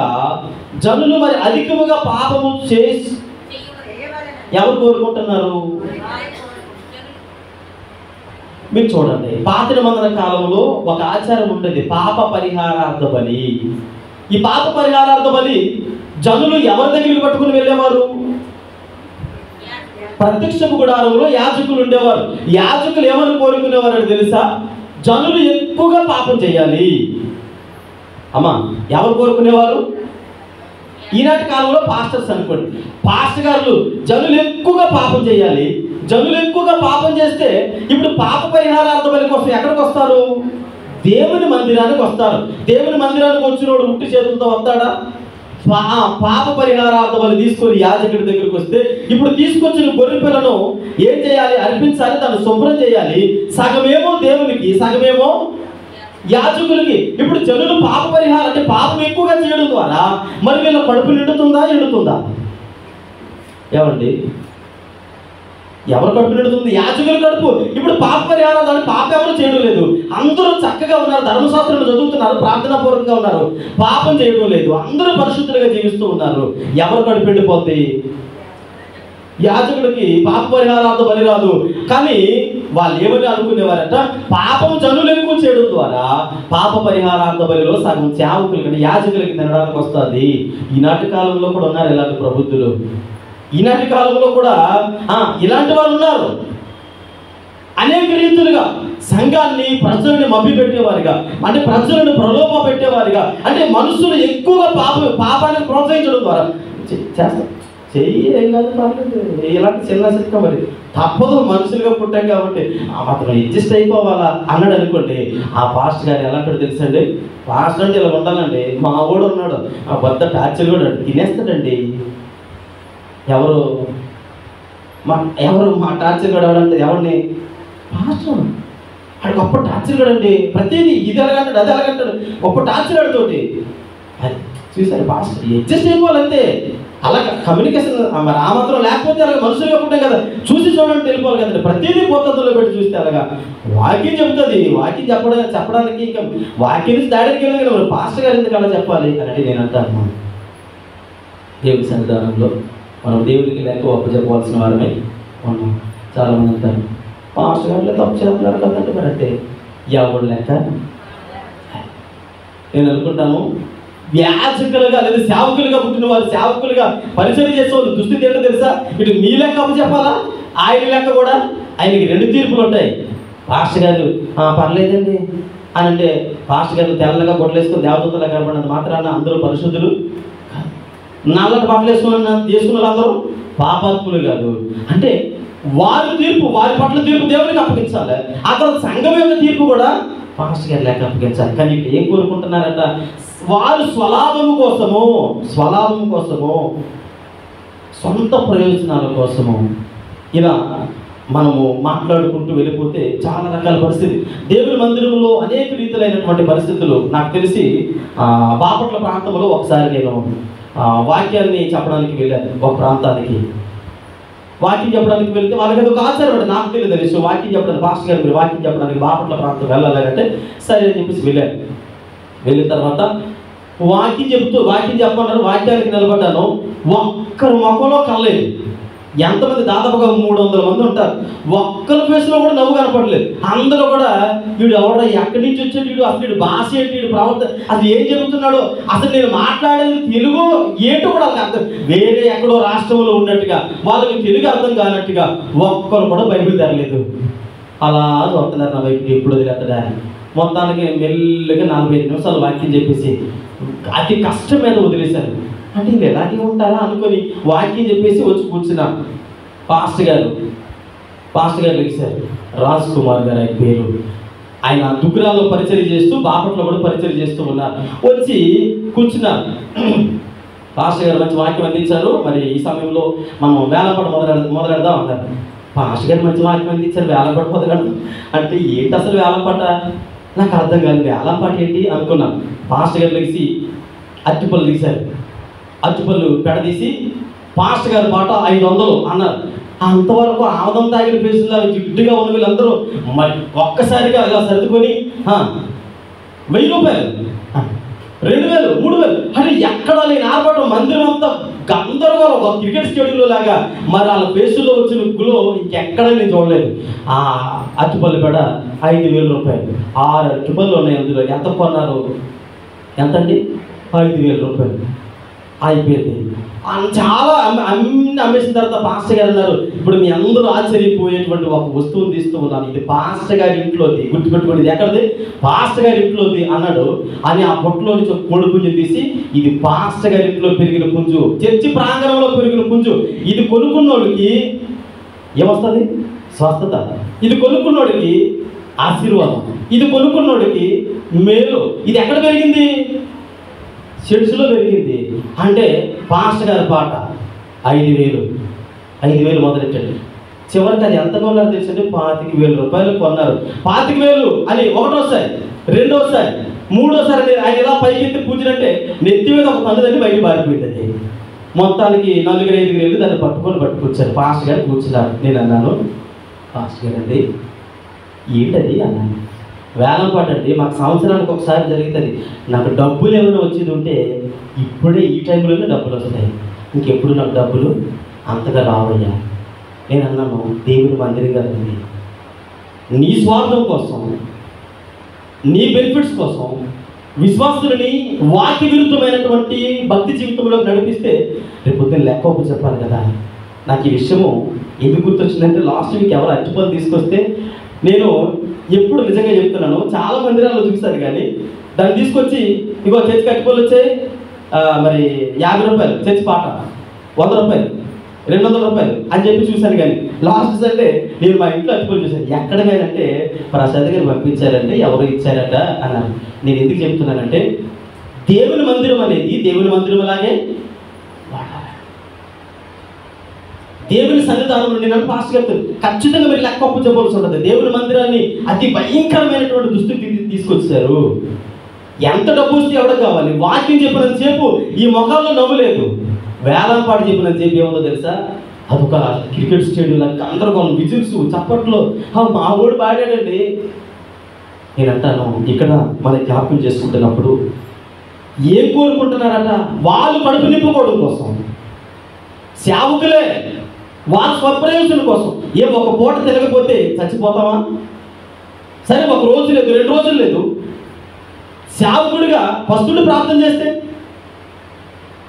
జనులు మరి అధికముగా పాపము చేసి ఎవరు కోరుకుంటున్నారు? మీరు చూడండి, పాత నిబంధన కాలంలో ఒక ఆచారం ఉండేది, పాప పరిహారార్థ బలి. ఈ పాప పరిహారార్థ బలి జనులు ఎవరి దగ్గరికి పట్టుకుని వెళ్ళేవారు? ప్రత్యక్షపు గుడారంలో యాజకులు ఉండేవారు. యాజకులు ఏమని కోరుకునేవారు అని తెలుసా? జనులు ఎక్కువగా పాపం చేయాలి. అమ్మా, ఎవరు కోరుకునేవారు? ఈనాటి కాలంలో పాస్టర్స్ అనుకోండి, పాస్టర్ గారు జనులు ఎక్కువగా పాపం చేయాలి. జనులు ఎక్కువగా పాపం చేస్తే ఇప్పుడు పాప పరిహారార్థ బలి కోసం ఎక్కడికి వస్తారు? దేవుని మందిరానికి వస్తారు. దేవుని మందిరానికి వచ్చినోడు ఉట్టి చేతులతో వస్తాడా? పాప పరిహారార్థ బలి తీసుకొని యాజకుడి దగ్గరికి వస్తే ఇప్పుడు తీసుకొచ్చిన గొర్రె పిల్లను ఏం చేయాలి? అర్పించాలి, దాన్ని శుభ్రం చేయాలి. సగమేమో దేవునికి, సగమేమో యాజకులకి. ఇప్పుడు జనులు పాప పరిహారం అంటే పాపం ఎక్కువగా చేయడం ద్వారా మరి వీళ్ళ కడుపు ఎండుతుందా? ఏమండి, ఎవరు కడుపు నిండుతుంది? యాజకుల కడుపు. ఇప్పుడు పాప పరిహారం, దాన్ని పాప ఎవరు చేయడం లేదు. అందరూ చక్కగా ఉన్నారు, ధర్మశాస్త్రాలు చదువుతున్నారు, ప్రార్థనాపూర్వకంగా ఉన్నారు, పాపం చేయడం లేదు, అందరూ పరిశుద్ధులుగా జీవిస్తూ ఉన్నారు. ఎవరు కడుపు ఎండిపోద్ది? యాజకుడికి పాప పరిహారార్థ బలి రాదు. కానీ వాళ్ళు ఏమని అనుకునేవారట, పాపం జనులు ఎక్కువ చేయడం ద్వారా పాప పరిహారార్థ బలిలో సగం సేవకులకి, యాజకులకి తినడానికి వస్తుంది. ఈనాటి కాలంలో కూడా ఉన్నారు ఇలాంటి ప్రబుద్ధులు. ఈనాటి కాలంలో కూడా ఇలాంటి వారు ఉన్నారు. అనేక రీతులుగా సంఘాన్ని, ప్రజలను మభ్య పెట్టేవారిగా, అంటే ప్రజలను ప్రలోభ పెట్టేవారిగా, అంటే మనుషులు ఎక్కువగా పాపానికి ప్రోత్సహించడం ద్వారా చేస్తారు. చెయ్యి ఏం కాదు, పర్లేదు, ఇలాంటి చిన్న చిన్న మరి తప్పదు, మనుషులుగా పుట్టాం కాబట్టి మాత్రం అడ్జస్ట్ అయిపోవాలా అన్నాడు అనుకోండి. ఆ పాస్టర్ గారు ఎలాంటి తెలుసండి? పాస్టర్ అంటే ఇలా ఉండాలండి. మా ఊడు ఉన్నాడు, ఆ పెద్ద టార్చర్ కూడా తినేస్తాడండి. ఎవరు మా టార్చర్ కూడా ఎవరంటే ఎవరిని? పాస్టర్. అక్కడ గొప్ప టార్చర్ కూడా అండి. ప్రతిదీ ఇది ఎలాగంటాడు, అది ఎలాగంటాడు, గొప్ప టార్చర్ ఆడుతోటి. అది చూసారు పాస్టర్, అడ్జస్ట్ అయిపోవాలంతే. అలా కమ్యూనికేషన్ మరి ఆ మాత్రం లేకపోతే అలాగే మనుషులుగా ఉంటాం కదా, చూసి చూడండి వెళ్ళిపోవాలి కదండి. ప్రతిదీ పోతలో పెట్టి చూస్తే అలాగా వాక్యం చెబుతుంది. వాక్యం చెప్పడానికి ఇంకా వాక్యం నుంచి దాడికి వెళ్ళి మరి పాస్టర్ గారు ఎందుకు అలా చెప్పాలి అని నేను అంటాను. దేవుడి సన్నిధానంలో మనం దేవుడికి లెక్క ఒప్పచెప్పవలసిన వారమే ఉన్నాం. చాలామంది అంటారు, పాస్టర్ గారు తప్పు చేస్తున్నారు కదంటే మరి అంటే ఎవడు లెక్క? నేను అనుకుంటాను, యాజకులుగా లేదా సేవకులుగా పుట్టిన వారు, సేవకులుగా పరిచయం చేసేవాళ్ళు దుస్థితి ఏంటో తెలుసా? ఇటు మీ లెక్క అప్పు చెప్పాలా, ఆయన లెక్క కూడా. ఆయనకి 2 తీర్పులు ఉంటాయి. పాస్టర్ గారు పర్లేదండి అని అంటే, పాస్టర్ గారు తెల్లగా బొట్టలేసుకొని దేవదూతలా కనబడినంత మాత్రాన అందరూ పరిశుద్ధులు, నల్లటి బట్టలు వేసుకున్న వాళ్ళందరూ పాపాత్ములు కాదు. అంటే వారి తీర్పు, వారి పట్ల తీర్పు దేవునికి అప్పగించాలి. ఆ తర్వాత సంఘం యొక్క తీర్పు కూడా పాస్టర్ గారి లేక అప్పగించాలి. కానీ ఇప్పుడు ఏం కోరుకుంటున్నారట? వారు స్వలాభము కోసము సొంత ప్రయోజనాల కోసము ఇలా మనము మాట్లాడుకుంటూ వెళ్ళిపోతే చాలా రకాల పరిస్థితి. దేవుని మందిరంలో అనేక రీతులైనటువంటి పరిస్థితులు. నాకు తెలిసి బాపట్ల ప్రాంతంలో ఒకసారి నేను వాక్యాన్ని చెప్పడానికి వెళ్ళాను. ఒక ప్రాంతానికి వాక్యం చెప్పడానికి వెళ్తే వాళ్ళకి అది ఒక ఆచారం అంటే నాకు తెలియదు విషయం. వాక్యం చెప్పడానికి పాస్టర్ గారు మీరు వాక్యం చెప్పడానికి బాపట్ల ప్రాంతం వెళ్ళాలంటే సరే అని చెప్పేసి వెళ్ళాను. వెళ్ళిన తర్వాత వాక్యం చెప్పమన్నారు. వాక్యానికి నిలబడ్డాను. ఒక్కరు ముఖంలో కనలేదు. ఎంతమంది? దాదాపుగా 300 మంది ఉంటారు. ఒక్కరి ఫేస్లో కూడా నవ్వు కనపడలేదు. అందరూ కూడా వీడు ఎవడ, ఎక్కడి నుంచి వచ్చాడు వీడు, అసలు వీడు భాష ఏంటి, వీడు ప్రవర్తన, అసలు ఏం చెబుతున్నాడు, అసలు నేను మాట్లాడేది తెలుగు ఏంటో కూడా వాళ్ళకి అర్థం, వేరే ఎక్కడో రాష్ట్రంలో ఉన్నట్టుగా, వాళ్ళకి తెలుగు అర్థం కానట్టుగా ఒక్కరు కూడా బైబిల్ తెరలేదు. అలా చూస్తున్నారు నా వైపు ఎప్పుడు వదిలేస్తాడని. మొత్తానికి మెల్లగా 45 నిమిషాలు వాక్యం చెప్పేసి అతి కష్టం మీద వదిలేశారు. అంటే ఇది ఎలాగే ఉంటారా అనుకొని వాక్యం చెప్పేసి వచ్చి కూర్చున్నాం. పాస్టర్ గారు లెగిశారు. రాజ్ కుమార్ గారు ఆయన పేరు. ఆయన దుగ్గురాల్లో పరిచయం చేస్తూ బాపట్లో కూడా పరిచయం చేస్తూ ఉన్నారు. వచ్చి కూర్చున్నారు. పాస్టర్ గారు మంచి వాక్యం అందించారు. మరి ఈ సమయంలో మనం వేలంపాట మొదలెడదాం అన్నారు. పాస్టర్ గారు మంచి వాక్యం అందించారు, వేలంపాట మొదలెడదాం అంటే ఏంటి అసలు వేలంపాట? నాకు అర్థం కాదు. వేలంపాట ఏంటి అనుకున్నాను. పాస్టర్ గారు లెగిసి అరటిపళ్ళు తీశారు. అరటిపళ్ళు పెడదీసి పాస్టర్ గారి పాట 500 అన్నారు. అంతవరకు ఆముదం తాగిన పేసులా జిడ్డుగా ఉన్న వీళ్ళందరూ మరి ఒక్కసారిగా ఇలా సర్దుకొని 1000 రూపాయలు, 2000, 3000, అని ఎక్కడ లేని ఆర్భటం. మందిరం అంతా గందరగోళం. ఒక క్రికెట్ స్టేడియంలో లాగా. మరి వాళ్ళ ఫేసుల్లో వచ్చిన గులో ఇంకెక్కడ నేను చూడలేదు. ఆ అరటిపళ్ళు పెడ 5000 రూపాయలు. 6 అరటిపళ్ళు ఉన్నాయి అందులో. ఎంత కొన్నారు? ఎంతండి? 5000 రూపాయలు. అయిపోయింది. చాలా అన్ని అమ్మేసిన తర్వాత పాస్టర్ గారు అన్నారు, ఇప్పుడు మీ అందరూ ఆశ్చర్యపోయేటువంటి ఒక వస్తువుని తీస్తూ ఉన్నాను. ఇది పాస్టర్ గారి ఇంట్లోది, గుర్తుపెట్టుకోండి. ఇది ఎక్కడిది? పాస్టర్ గారి ఇంట్లోది అన్నాడు. అని ఆ పొట్టులో నుంచి ఒక కోడి పుంజుని తీసి, ఇది పాస్టర్ గారి ఇంట్లో పెరిగిన పుంజు, చర్చి ప్రాంగణంలో పెరిగిన పుంజు. ఇది కొనుక్కున్నోడికి ఏమొస్తుంది? స్వస్థత. ఇది కొనుక్కున్నోడికి ఆశీర్వాదం. ఇది కొనుక్కున్నోడికి మేలు. ఇది ఎక్కడ పెరిగింది? షెడ్స్లో పెరిగింది. అంటే పాస్టర్ గారి పాట 5000 మొదలెట్టండి. చివరికి అది ఎంత కొన్నారు తెలుసండి? 25,000 రూపాయలు కొన్నారు. 25,000 అని ఒకటోసారి, రెండోసారి, మూడోసారి ఆయన ఇలా పైకెత్తి పూజినంటే నెత్తి మీద ఒక పన్నుదండి బయట పారిపోయింది. మొత్తానికి 4-5 వెళ్ళి దాన్ని పట్టుకొచ్చారు. పాస్టర్ గారు కూర్చున్నారు. నేను అన్నాను, పాస్టర్ గారు అండి ఏంటది అన్నాను. వేలంపాట అండి, మాకు సంవత్సరానికి ఒకసారి జరుగుతుంది. నాకు డబ్బులు ఏమైనా వచ్చేది ఉంటే ఇప్పుడే ఈ టైంలోనే డబ్బులు వస్తాయి, ఇంకెప్పుడు నాకు డబ్బులు అంతగా రావయ్యా. నేను అన్నాను, దేవుని మందిరం కదండి, నీ స్వార్థం కోసం, నీ బెనిఫిట్స్ కోసం విశ్వాసులని వాక్య విరుద్ధమైనటువంటి భక్తి జీవితంలో నడిపిస్తే రేపు పొద్దున్న లెక్క ఒప్పు చెప్పాలి కదా. నాకు ఈ విషయము ఎందుకు గుర్తొచ్చిందంటే, లాస్ట్ వీక్ ఎవరు అరటిపళ్ళు తీసుకొస్తే, నేను ఎప్పుడు నిజంగా చెప్తున్నాను, చాలా మందిరాల్లో చూశాను, కానీ దాన్ని తీసుకొచ్చి ఇగో చర్చికి అరటిపళ్ళు వచ్చాయి, మరి 50 రూపాయలు, చర్చి పాట 100 రూపాయలు, 200 రూపాయలు అని చెప్పి చూశాను. కానీ లాస్ట్ సండే నేను మా ఇంట్లో అరటిపళ్ళు చూశాను. ఎక్కడికైనంటే ప్రసాద్ గారు పంపించారంటే ఎవరు ఇచ్చారట అన్నారు. నేను ఎందుకు చెప్తున్నానంటే, దేవుని మందిరం అనేది దేవుని మందిరం అలాగే దేవుని సన్నిధానం నుండి నన్ను పాస్టర్ గారు ఖచ్చితంగా మీరు లెక్క ఒప్పు చెప్పవలసి ఉంటుంది. దేవుని మందిరాన్ని అతి భయంకరమైనటువంటి దుస్థితి తీసుకొచ్చారు. ఎంత డబ్బు వస్తే ఎవడో కావాలి. వాక్యం చెప్పినంతసేపు ఈ మొఖాల్లో నవ్వు లేదు. వేలంపాట చెప్పినంతసేపు ఏముందో తెలుసా? అదొక క్రికెట్ స్టేడియంలో గందరగోళం, విజిల్స్, చప్పట్లో, మా ఊడు పాడాడండి. నేను అంటాను, ఇక్కడ మన జ్ఞాపకం చేసుకుంటున్నప్పుడు ఏం కోరుకుంటున్నారట? వాళ్ళు కడుపు నింపుకోవడం కోసం, సేవకులే వాళ్ళ స్వప్రయోజనం కోసం. ఒక పూట తిరగకపోతే చచ్చిపోతామా? సరే, ఒక రోజు లేదు, 2 రోజులు లేదు. సేవకుడిగా ఫస్టుడు ప్రార్థన చేస్తే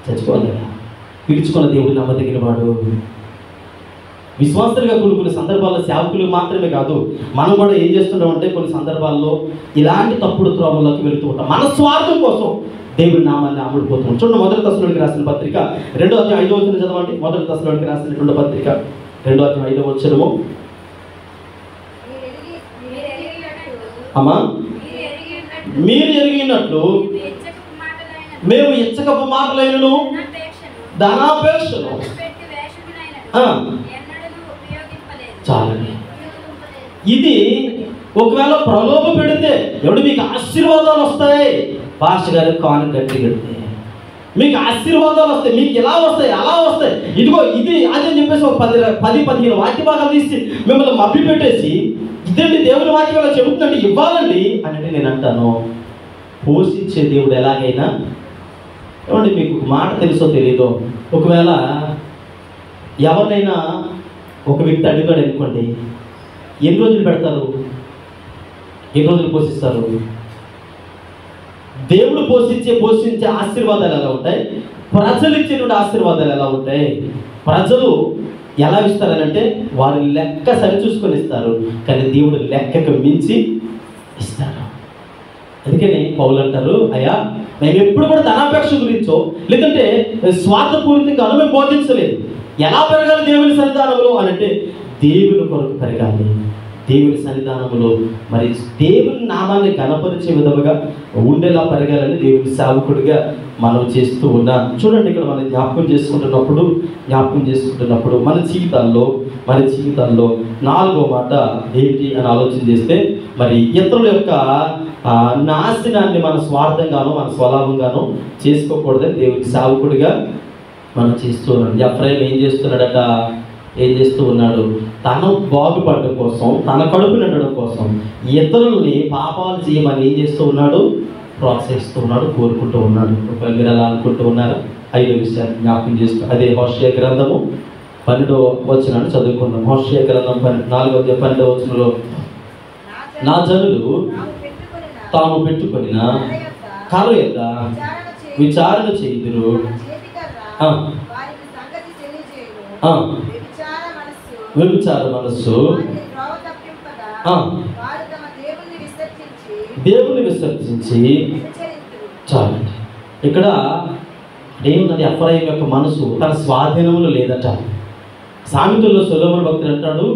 చచ్చిపోవాలి కదా. పిలుచుకున్న దేవుడు నమ్మదగిన వాడు. విశ్వాసులుగా కొన్ని సందర్భాల్లో సేవకులు మాత్రమే కాదు, మనం కూడా ఏం చేస్తున్నామంటే కొన్ని సందర్భాల్లో ఇలాంటి తప్పుడు త్రోవల్లోకి వెళుతూ ఉంటాం. మన స్వార్థం కోసం దేవుడి నామాన్ని అమ్ముడిపోతున్నాం. చూడండి, 1 దశలోనికి రాసిన పత్రిక 2వ అధ్యాయం 5వ వచనం చదవండి. 1 దశలోనికి రాసినటువంటి పత్రిక 2:5 అమ్మా, మీరు ఎరిగినట్లు మేము ఇచ్చకపు మాటలైనను ధనాపేక్షను చాలండి. ఇది ఒకవేళ ప్రలోభ పెడితే ఎవడు మీకు ఆశీర్వాదాలు వస్తాయి, పాస్టర్ గారు కాను గట్టి కడితే మీకు ఆశీర్వాదాలు వస్తాయి, మీకు ఇలా వస్తాయి అలా వస్తాయి, ఇదిగో ఇది అది అని చెప్పేసి ఒక 10-15 వాక్య భాగాలు తీసి మిమ్మల్ని మభ్య పెట్టేసి ఇదండి దేవుని వాక్యం అలా చెబుతుందండి ఇవ్వాలండి అంటే నేను అంటాను, పోషించే దేవుడు ఎలాగైనా ఏమండి. మీకు మాట తెలుసో తెలీదో, ఒకవేళ ఎవరినైనా ఒక వ్యక్తి అడిగాడు అనుకోండి, ఎన్ని రోజులు పెడతారు, ఎన్ని రోజులు పోషిస్తారు? దేవుడు పోషించే ఆశీర్వాదాలు ఎలా ఉంటాయి, ప్రజలు ఇచ్చేటువంటి ఆశీర్వాదాలు ఎలా ఉంటాయి? ప్రజలు ఎలా ఇస్తారనంటే వారి లెక్క సరిచూసుకొని ఇస్తారు, కానీ దేవుడు లెక్కకు మించి ఇస్తారు. అందుకని పౌలు అంటారు, అయ్యా మేము ఎప్పుడు కూడా ధనాపేక్ష గురించో లేదంటే స్వార్థపూరితంగానో మేము బోధించలేదు. ఎలా పెరగాలి దేవుని సన్నిధానంలో అని అంటే దేవుని కొరకు పెరగాలి, దేవుని సన్నిధానంలో మరి దేవుని నామాన్ని గణపరిచే విధముగా ఉండేలా పెరగాలని దేవుని సేవకుడిగా మనం చేస్తూ ఉన్నాం. చూడండి, ఇక్కడ మనం జ్ఞాపకం చేసుకుంటున్నప్పుడు మన జీవితాల్లో 4వ మాట ఏంటి అని ఆలోచన చేస్తే, మరి ఇతరుల యొక్క నాశనాన్ని మన స్వార్థంగానో మన స్వలాభంగానో చేసుకోకూడదని దేవుని సేవకుడిగా మనం చేస్తూ ఉన్నాం. ఎఫ్రాయిం ఏం చేస్తూ ఉన్నాడు, తను బాగుపడడం కోసం, తన కడుపు నిండడం కోసం ఇతరుల్ని పాపాలు చేయమని ఏం చేస్తూ ఉన్నాడు, ప్రోత్సహిస్తూ ఉన్నాడు, కోరుకుంటూ ఉన్నాడు. మీరు ఎలా అనుకుంటూ ఉన్నారా? 5వ విషయాన్ని జ్ఞాపకం చేస్తూ, అదే హోషేయ గ్రంథము 12వ వచనాన్ని చదువుకుందాం. హోషేయ గ్రంథం 4వ వచనంలో, నా జనులు తాము పెట్టుకొనిన కర్ర యొక్క విచారణ చేయుదురు, వ్యభిచార మనస్సు దేవుని విసర్జించి చాలండి. ఇక్కడ ఏమున్నది, ఎఫ్రాయిం యొక్క మనసు తన స్వాధీనంలో లేదట. సామెతల్లో సొలొమోను భక్తుడు అంటాడు,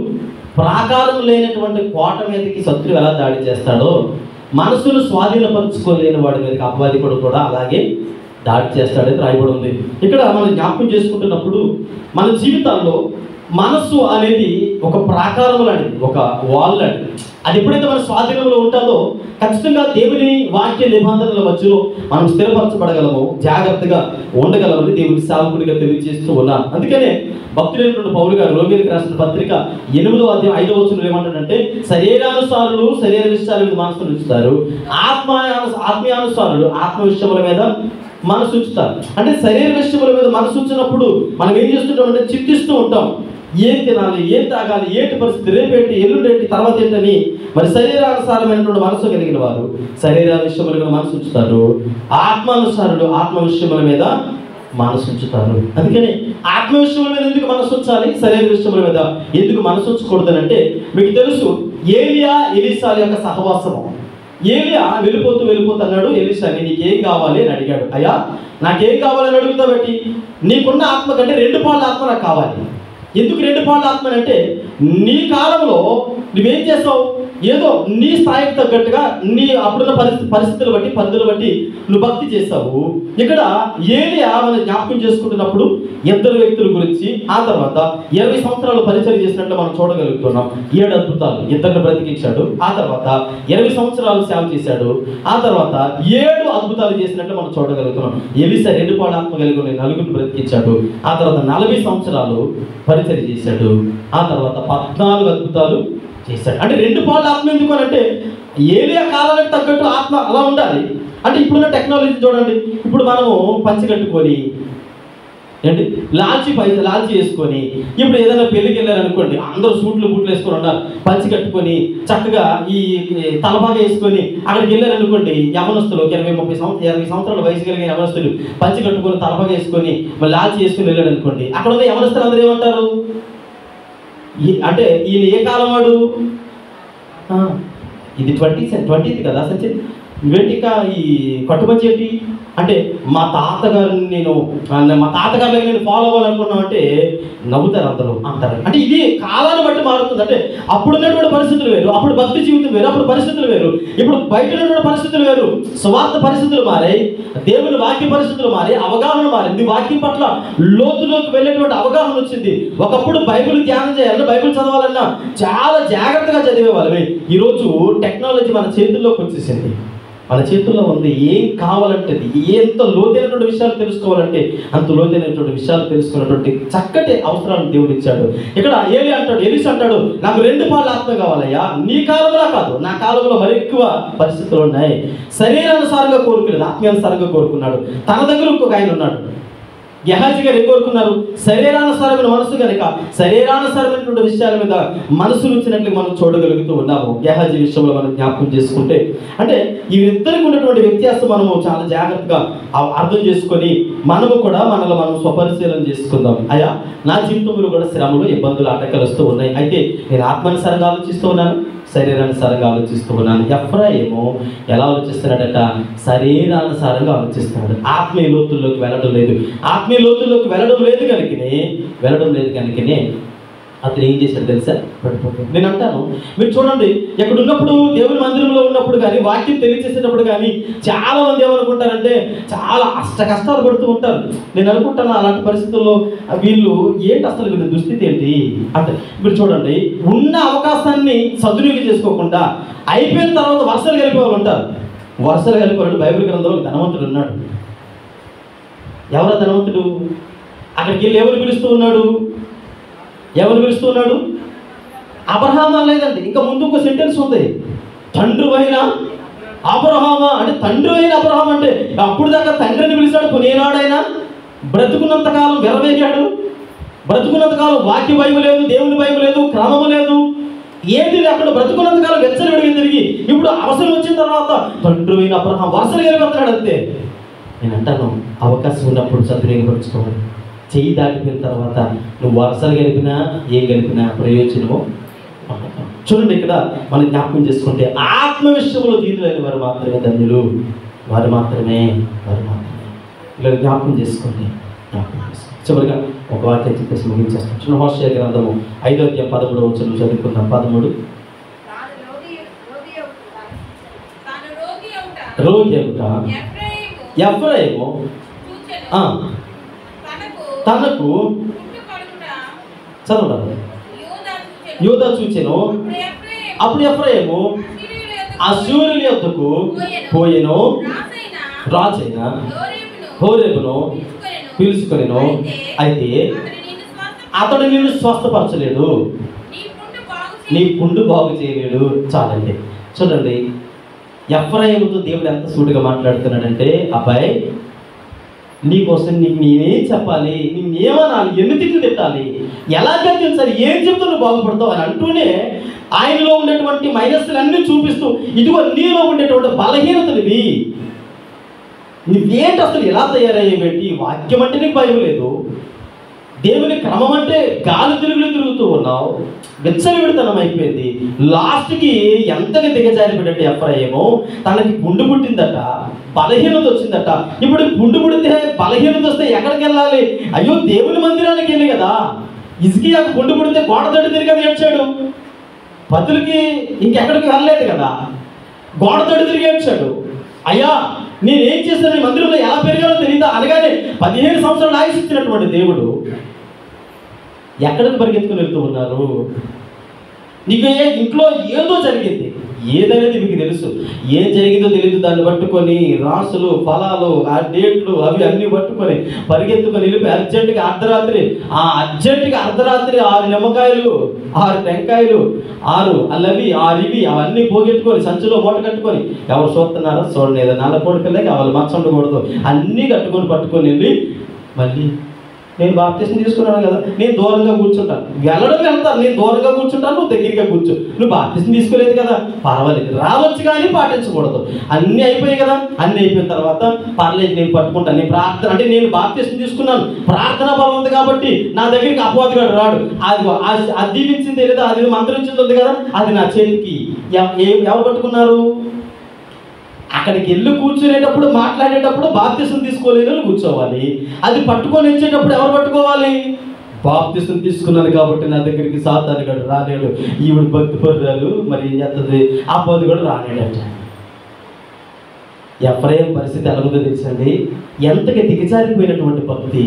ప్రాకారం లేనటువంటి కోట మీదకి శత్రువు ఎలా దాడి చేస్తాడో మనసును స్వాధీనపరచుకోలేని వాడి మీదకి అపవాదికుడు కూడా అలాగే దాడి చేస్తాడని రాయబడి ఉంది. ఇక్కడ మనం జ్ఞాపకం చేసుకుంటున్నప్పుడు మన జీవితాల్లో మనస్సు అనేది ఒక ప్రాకారం లాంటిది, ఒక వాల్ లాంటిది. అది ఎప్పుడైతే మన స్వాధీనంలో ఉంటుందో ఖచ్చితంగా దేవుని వాక్య నిబంధనల మధ్యలో మనం స్థిరపరచబడగలము, జాగ్రత్తగా ఉండగలమని దేవుని సేవకుడిగా తెలియజేస్తూ ఉన్నాం. అందుకనే భక్తుడైనటువంటి పౌలు గారు రోమీయులకు రాసిన పత్రిక 8వ అధ్యాయం 5వ వచనంలో ఏమంటాడంటే, శరీరానుసారులు శరీర విషయాల మీద మనసు ఉంచుతారు, ఆత్మీయానుసారులు ఆత్మ విషయముల మీద మనసు ఉంచుతారు. అంటే శరీర విషయముల మీద మనసు ఉంచినప్పుడు మనం ఏం చేస్తుంటామంటే చింతిస్తూ ఉంటాం, ఏం తినాలి, ఏం తాగాలి, ఏంటి పరిస్థితి, రేపేంటి, ఎల్లుండేంటి, తర్వాత ఏంటని. మరి శరీరానుసారమైనటువంటి మనసు కలిగిన వారు శరీర విషయముల మీద మనసు ఉంచుతారు, ఆత్మానుసారులు ఆత్మ విషయముల మీద మనసు ఉంచుతారు. అందుకని ఆత్మ విషయముల మీద ఎందుకు మనసు ఉంచాలి, శరీర విషయముల మీద ఎందుకు మనసు ఉంచకూడదని అంటే, మీకు తెలుసు ఏలియా ఎలీషాల యొక్క సహవాసము. ఏలియా వెళ్ళిపోతూ అన్నాడు ఎలీషాని, నీకేం కావాలి అని అడిగాడు. అయ్యా నాకేం కావాలని అడుగుతా బట్టి, నీకున్న ఆత్మ కంటే 2 పాళ్ళ ఆత్మ నాకు కావాలి. ఎందుకు 2 పాళ్ళ ఆత్మ అంటే, నీ కాలంలో నువ్వేం చేస్తావు, ఏదో నీ స్థాయికి తగ్గట్టుగా నీ అప్పుడున్న పరిస్థితులు బట్టి పరిధులు బట్టి నువ్వు భక్తి చేస్తావు. ఇక్కడ ఏలియా మనం జ్ఞాపకం చేసుకుంటున్నప్పుడు 2 వ్యక్తుల గురించి, ఆ తర్వాత 20 సంవత్సరాలు పరిచయం చేసినట్లు మనం చూడగలుగుతున్నాం. 7 అద్భుతాలు, 2 బ్రతికించాడు. ఆ తర్వాత 20 సంవత్సరాలు సేవ చేశాడు. ఆ తర్వాత 7 అద్భుతాలు చేసినట్లు మనం చూడగలుగుతున్నాం. ఎలీషా 2 పాళ్ళ ఆత్మ కలిగి 4 బ్రతికించాడు. ఆ తర్వాత 40 సంవత్సరాలు పరిచయం చేశాడు. ఆ తర్వాత 14 అద్భుతాలు చేశాడు. అంటే 2 పాళ్ళ ఆత్మ ఎందుకు అని అంటే, ఏలియా కాలానికి తగ్గట్టు ఆత్మ అలా ఉండాలి. అంటే ఇప్పుడున్న టెక్నాలజీ చూడండి, ఇప్పుడు మనము పంచి కట్టుకొని ఏంటి లాల్చి వేసుకొని, ఇప్పుడు ఏదైనా పెళ్ళికి వెళ్ళారనుకోండి, అందరూ సూట్లు బూట్లు వేసుకొని ఉన్నారు, పంచి కట్టుకొని చక్కగా ఈ తలబాగా వేసుకొని అక్కడికి వెళ్ళారనుకోండి, యవనస్తులు 20 సంవత్సరాల వయసు కలిగిన యవనస్తులు పంచి కట్టుకొని తలబాగా వేసుకొని మళ్ళీ లాల్చి వేసుకొని వెళ్ళాడు అనుకోండి, అక్కడ ఉన్న యవనస్తులు అందరూ ఏమంటారు, అంటే ఈయన ఏ కాలం వాడు, ఇది 20th కదా సచిన్, ఇవేంటి ఇంకా ఈ కట్టుబడి ఏంటి అంటే మా తాతగారిని మా తాతగారిని నేను ఫాలో అవ్వాలనుకున్నాం అంటే నవ్వుతారు అందరూ అంటారు. అంటే ఇది కాలాన్ని బట్టి మారుతుంది. అంటే అప్పుడు ఉన్నటువంటి పరిస్థితులు వేరు, అప్పుడు భక్తి జీవితం వేరు, అప్పుడు పరిస్థితులు వేరు, ఇప్పుడు బయట ఉన్నటువంటి పరిస్థితులు వేరు, స్వార్థ పరిస్థితులు మారాయి, దేవుని వాక్య పరిస్థితులు మారి, అవగాహన మారింది, వాక్యం పట్ల లోతులోకి వెళ్ళేటువంటి అవగాహన వచ్చింది. ఒకప్పుడు బైబిల్ ధ్యానం చేయాలన్నా, బైబిల్ చదవాలన్నా చాలా జాగ్రత్తగా చదివే వాళ్ళమే. ఈరోజు టెక్నాలజీ మన చేతుల్లోకి వచ్చేసింది, మన చేతుల్లో ఉంది. ఏం కావాలంటే ఎంత లోతైనటువంటి విషయాలు తెలుసుకోవాలంటే అంత లోతైనటువంటి విషయాలు తెలుసుకున్నటువంటి చక్కటి అవసరాలను దేవుడు ఇచ్చాడు. ఇక్కడ ఎలీషా అంటాడు, నాకు 2 పాళ్ళ ఆత్మ కావాలయ్యా, నీ కాలంలో కాదు, నా కాలంలో మరి ఎక్కువ పరిస్థితులు ఉన్నాయి. శరీరానుసారంగా కోరుకునేది ఆత్మీయానుసారంగా కోరుకున్నాడు. తన దగ్గర ఇంకొక ఆయన ఉన్నాడు. గెహాజీ గారు ఏం కోరుకున్నారు? శరీరానుసారమైన మనసు కనుక శరీరానుసారమైనటువంటి విషయాల మీద మనసు ఉంచినట్లు మనం చూడగలుగుతూ ఉన్నాము. గెహాజీ విషయంలో మనం జ్ఞాపకం చేసుకుంటే అంటే వీరిద్దరికి ఉన్నటువంటి వ్యత్యాసం మనము చాలా జాగ్రత్తగా అర్థం చేసుకొని మనము కూడా మనల్ని మనం స్వపరిశీలన చేసుకుందాం. అయ్యా, నా జీవితంలో కూడా శ్రమలు, ఇబ్బందులు, ఆటంకాలు వస్తూ ఉన్నాయి. అయితే నేను ఆత్మానుసారంగా ఆలోచిస్తూ ఉన్నాను, శరీరానుసారంగా ఆలోచిస్తూ ఉన్నాను. ఎఫ్రాయిము ఎలా ఆలోచిస్తున్నాడట? శరీరానుసారంగా ఆలోచిస్తున్నాడు. ఆత్మీయ లోతుల్లోకి వెళ్ళడం లేదు. ఆత్మీయ లోతుల్లోకి వెళ్ళడం లేదు కనుకనే అతను ఏం చేశాడు తెలుసా? పడిపోతాడు. నేను అంటాను, మీరు చూడండి, ఎక్కడ ఉన్నప్పుడు దేవుని మందిరంలో ఉన్నప్పుడు కానీ, వాక్యం తెలియజేసేటప్పుడు కానీ చాలా మంది ఏమనుకుంటారంటే చాలా కష్టాలు పడుతూ ఉంటారు. నేను అనుకుంటాను అలాంటి పరిస్థితుల్లో వీళ్ళు ఏంటి, అసలు వీళ్ళ దుస్థితి ఏంటి అంటే, మీరు చూడండి, ఉన్న అవకాశాన్ని సద్వినియోగం చేసుకోకుండా అయిపోయిన తర్వాత వరుసలు కలిపే వాళ్ళు ఉంటారు. వరుసలు కలిపేవాడు బైబిల్ గ్రంథంలో ధనవంతుడు ఉన్నాడు. ఎవరు ధనవంతుడు? అక్కడికి వెళ్ళి ఎవరు పిలుస్తూ ఉన్నాడు? అబ్రహామా లేదండి, ఇంకా ముందు ఒక సెంటెన్స్ ఉంది. తండ్రి అయిన అబ్రహామా అంటే, తండ్రి అయిన అబ్రహాం అంటే అప్పుడు దాకా తండ్రిని పిలిచాడు. కొనేనాడైనా బ్రతుకున్నంత కాలం విరవేగాడు, బ్రతుకున్నంత కాలం వాక్య భయం లేదు, దేవుని భయం లేదు, క్రమము లేదు, ఏది అక్కడ బ్రతుకున్నంత కాలం వెచ్చని తిరిగి ఇప్పుడు అవసరం వచ్చిన తర్వాత తండ్రి అయిన అబ్రహాం వరుసలు వెళ్ళిపోతున్నాడు అంతే. నేను అంటాను, అవకాశం ఉన్నప్పుడు సద్వినియోగపరుచుకోవాలి. చెయ్యి దాటిపోయిన తర్వాత నువ్వు వరుసలు గెలిపినా ఏం గెలిపినా ప్రయోజనము. చూడండి, ఇక్కడ మనం జ్ఞాపకం చేసుకుంటే ఆత్మ విషయంలో దీనులైన వారు మాత్రమే ధన్యులు, వారు మాత్రమే ఇలా జ్ఞాపకం చేసుకోండి. చివరిగా ఒక వాక్యం చెప్పేసి ముగించేస్తాం. చిన్న హోషేయ గ్రంథము 5వ అధ్యాయం 13వ వచనం చదువుకుందాం. 13 రోగి అవుట ఎఫ్రాయిము తనకు చదవండి. యూదా చూచెను, అప్పుడు ఎఫ్రాయిము అశ్షూరుల యొద్దకు పోయెను, రాజైన హోరేబును పిలుచుకొనెను. అయితే అతడు నిన్ను స్వస్థపరచలేడు, నీ పుండు బాగు చేయలేడు. చాలండి. చూడండి, ఎఫ్రాయిముతో దేవుడు ఎంత సూటిగా మాట్లాడుతున్నాడంటే, అబ్బాయి, నీకోసం నీకు నేనేం చెప్పాలి, నేనేమనాలి, ఎన్ని తిట్లు తిట్టాలి, ఎలా గర్తించాలి, ఏం చెప్తే నువ్వు బాగుపడతావు అని అంటూనే ఆయనలో ఉండేటువంటి మైనస్లన్నీ చూపిస్తూ, ఇదిగో నీలో ఉండేటువంటి బలహీనతనివి, నువ్వేంటి అసలు ఎలా తయారయ్యేవేంటి, వాక్యం అంటే నీకు భయం లేదు, దేవుని క్రమం అంటే గాలి తిరుగుతూ ఉన్నావు, విచ్చలవిడితనం అయిపోయింది. లాస్ట్కి ఎంతగా దిగజారిపోయినట్టు ఎఫ్రాయిము తనకి పుండు పుట్టిందట, బలహీనత వచ్చిందట. ఇప్పుడు పుండు పుడితే బలహీనత వస్తే ఎక్కడికి వెళ్ళాలి? అయ్యో, దేవుని మందిరానికి వెళ్ళి కదా. హిజ్కియాకు పుండు పుడితే గోడ తడి తిరిగి ఏడ్చాడు, పతులకి ఇంకెక్కడికి వెళ్ళలేదు కదా, గోడ తడి తిరిగి ఏడ్చాడు. అయ్యా, నేనేం చేశాను, నీ మందిరంలో ఎలా పెరిగానో తెలియదా అనగానే 15 సంవత్సరాలు ఆయుష్ ఇచ్చినటువంటి దేవుడు ఎక్కడికి పరిగెత్తుకుని వెళ్తూ ఉన్నారు? నీకు ఇంట్లో ఏదో జరిగింది, ఏదనేది మీకు తెలుసు. ఏం జరిగిందో తెలియదు, దాన్ని పట్టుకొని రాసులు, ఫలాలు, ఆ డేట్లు అవి అన్నీ పట్టుకొని పరిగెత్తుకొని వెళ్ళి అర్జెంటుగా అర్ధరాత్రి 6 నిమ్మకాయలు, 6 టెంకాయలు, 6 అల్లవి, 6 ఇవి అవన్నీ పోగొట్టుకొని సంచిలో మూట కట్టుకొని, ఎవరు చూస్తున్నారో చూడండి, ఏదో నల్ల కోడికలే వాళ్ళు మచ్చ ఉండకూడదు, అన్నీ కట్టుకొని పట్టుకొని వెళ్ళి మళ్ళీ నేను బాప్తిసం తీసుకున్నాను కదా, నేను దూరంగా కూర్చుంటాను, వెళ్తాను, నేను దూరంగా కూర్చుంటాను, నువ్వు దగ్గరగా కూర్చో, నువ్వు బాప్తిసం తీసుకోలేదు కదా, పర్వాలేదు, రావచ్చు కానీ పాటించకూడదు. అన్నీ అయిపోయాయి కదా, అన్నీ అయిపోయిన తర్వాత పర్లేదు, నేను పట్టుకుంటాను, నేను ప్రార్థన అంటే నేను బాప్తిసం తీసుకున్నాను, ప్రార్థన బలం ఉంది కాబట్టి నా దగ్గరికి అపవాదిగాడు రాడు. అది దీవించింది లేదా, అది మంత్రించింది ఉంది కదా, అది నా చేతికి ఎవరు పట్టుకున్నారు? అక్కడికి వెళ్ళి కూర్చునేటప్పుడు మాట్లాడేటప్పుడు బాప్తిసం తీసుకోలేని కూర్చోవాలి. అది పట్టుకొని వచ్చేటప్పుడు ఎవరు పట్టుకోవాలి? బాప్తిసం తీసుకున్నాను కాబట్టి నా దగ్గరికి సాతాను కూడా రాలేడు. ఈవిడ భక్తి పరురాలు మరి ఏం చేస్తుంది, ఆ పది కూడా రాలేడట. ఎఫ్రాయిం పరిస్థితి ఎలాగో తెలుసండి. ఎంతగా దిగజారిపోయినటువంటి భక్తి,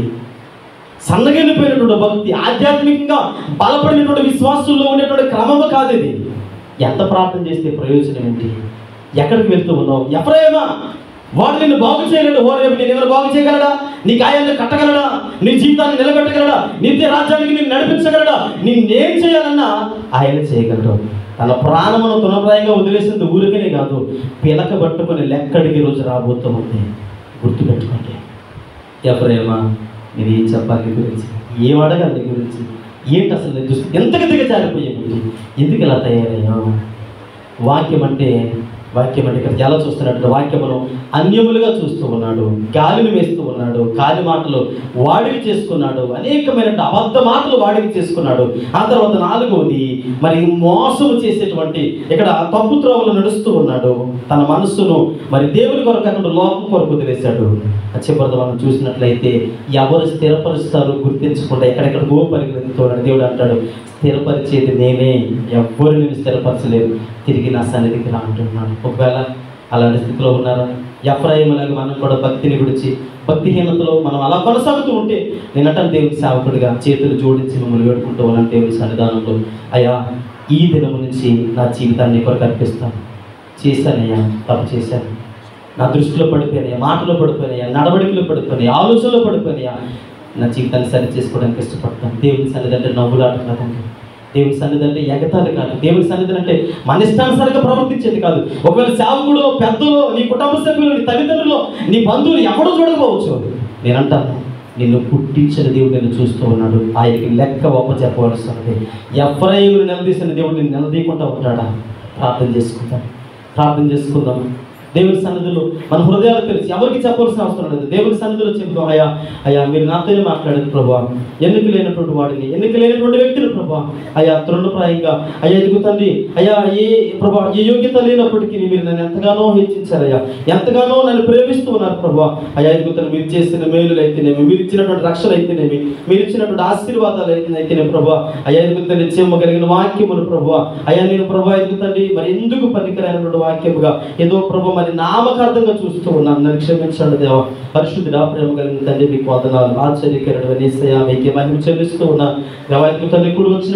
సన్నగిల్లిపోయినటువంటి భక్తి, ఆధ్యాత్మికంగా బలపడినటువంటి విశ్వాసంలో ఉండేటువంటి క్రమము కాదు ఇది. ఎంత ప్రార్థన చేస్తే ప్రయోజనం ఏంటి? ఎక్కడికి వెళ్తూ ఉన్నావు? ఎఫ్రాయిమా, వాడు నిన్ను బాగు చేయలేడు. హోరేబు నేను ఎవరు బాగు చేయగలడా? నీ గాయాన్ని కట్టగలడా? నీ జీవితాన్ని నిలబెట్టగలడా? నిత్య రాజ్యానికి నేను నడిపించగలడా? నిన్నేం చేయాలన్నా ఆయన చేయగలడు. తన ప్రాణమును తునప్రాయంగా వదిలేసింది ఊరికనే కాదు, పిలక పట్టుకొని లెక్కడికి రోజు రాబోతుంది. గుర్తుపెట్టుకోండి. ఎఫ్రాయిమా, నేను ఏం చెప్పాలి నీ గురించి, ఏం అడగాలి నీ గురించి, ఏంటి అసలు నేను చూసి ఎంతగా దిగజారిపోయావు, ఎందుకు ఇలా తయారయ్యావు? వాక్యం అంటే ఇక్కడ ఎలా చూస్తున్నట్టు వాక్యమును అన్యములుగా చూస్తూ ఉన్నాడు, గాలిని వేస్తూ ఉన్నాడు, గాలి మాటలు వాడికి చేసుకున్నాడు, అనేకమైన అబద్ధ మాటలు వాడికి చేసుకున్నాడు. ఆ తర్వాత 4వది మరి మోసము చేసేటువంటి ఇక్కడ తప్పు త్రోవలు నడుస్తూ ఉన్నాడు. తన మనస్సును మరి దేవుని కొరకు అక్కడ లోకం కొరకు వదిలేశాడు. చివరితో మనం చూసినట్లయితే ఎవరు స్థిరపరుస్తారు గుర్తించకుండా ఎక్కడెక్కడికో పరిగెత్తుతున్నాడు. దేవుడు అంటాడు, స్థిరపరిచేది నేనే, ఎవ్వరు నేను స్థిరపరచలేదు, తిరిగి నా సన్నిధికి రా అంటున్నాడు. ఒకవేళ అలాంటి స్థితిలో ఉన్నారా? ఎఫ్రాయిములాగా మనం కూడా భక్తిని విడిచి భక్తిహీనతలో మనం అలా కొనసాగుతూ ఉంటే, నేనంటాను దేవుని సేవకుడిగా చేతులు జోడించి మిమ్మల్ని వేడుకుంటూ ఉన్నాను దేవుని సన్నిధానంలో, అయ్యా ఈ దినము నుంచి నా జీవితాన్ని కొరకు అర్పిస్తాను. చేశానయ్యా, తప్పు చేశాను, నా దృష్టిలో పడిపోయినాయా, మాటలో పడిపోయినాయా, నడవడికలో పడిపోయినాయా, ఆలోచనలో పడిపోయినాయా, నా జీవితాన్ని సరి చేసుకోవడానికి ఇష్టపడతాను. దేవుని సన్నిధి అంటే నవ్వులాట కాదండి. దేవుని సన్నిధి అంటే ఎగతాళి కాదు. దేవుని సన్నిధి అంటే మన ఇష్టానుసారంగా ప్రవర్తించేది కాదు. ఒకవేళ సేవకుడు, పెద్దలు, నీ కుటుంబ సభ్యులు, నీ తల్లిదండ్రులు, నీ బంధువులు ఎవడో చూడకపోవచ్చు. నేనంటాను, నిన్ను పుట్టించిన దేవుడు నిన్ను చూస్తూ ఉన్నాడు. ఆయనకి లెక్క ఒప్ప చెప్పవలసి ఉన్నది. ఎఫ్రాయిమును నిలదీసిన దేవుడు నిన్ను నిలదీయకుండా ఉంటాడా? ప్రార్థన చేసుకుందాం. దేవుని సన్నిధిలో మన హృదయాలు తెలిసి ఎవరికి చెప్పవలసిన అవసరం లేదు. దేవుని సన్నిధిలో చెప్తాం, అయ్యా మీరు నాతోనే మాట్లాడేది ప్రభా, ఎన్నిక లేనటువంటి వాడిని, ఎన్నిక లేనటువంటి వ్యక్తిని ప్రభా, అయ్యా తృణప్రాయంగా, అయ్యా ఎదుగుతండి, అయ్యా ఏ యోగ్యత లేనప్పటికీ మీరు నన్ను ఎంతగానో హెచ్చించారయ్యా, ఎంతగానో నన్ను ప్రేమిస్తూ ఉన్నారు ప్రభా. అయ్యా ఎదుగుతాను, మీరు చేసిన మేలులు అయితేనేమి, మీరు ఇచ్చినటువంటి రక్షణ అయితేనేమి, మీరు ఇచ్చినటువంటి ఆశీర్వాదాలు అయితేనే ప్రభా, అయ్యా ఎదుగుతండి చెమ్మగలిగిన వాక్యములు ప్రభా, అయ్యా నేను ప్రభా ఎదుగుతండి మరి ఎందుకు పనికిరైనటువంటి వాక్యముగా ఏదో ప్రభా మరి నామకార్థంగా చూస్తూ ఉన్నాను. నన్ను క్షమించండి దేవా. పరిశుద్ధుడా, ప్రేమ కలిగిన తండ్రి, మీకు వందనాలు. ఆశ్చర్యకరుడు యేసయ్యా, మీకే మహిమ చెల్లిస్తూ ఉన్నాను. దేవా, తండ్రి కూడా వచ్చిన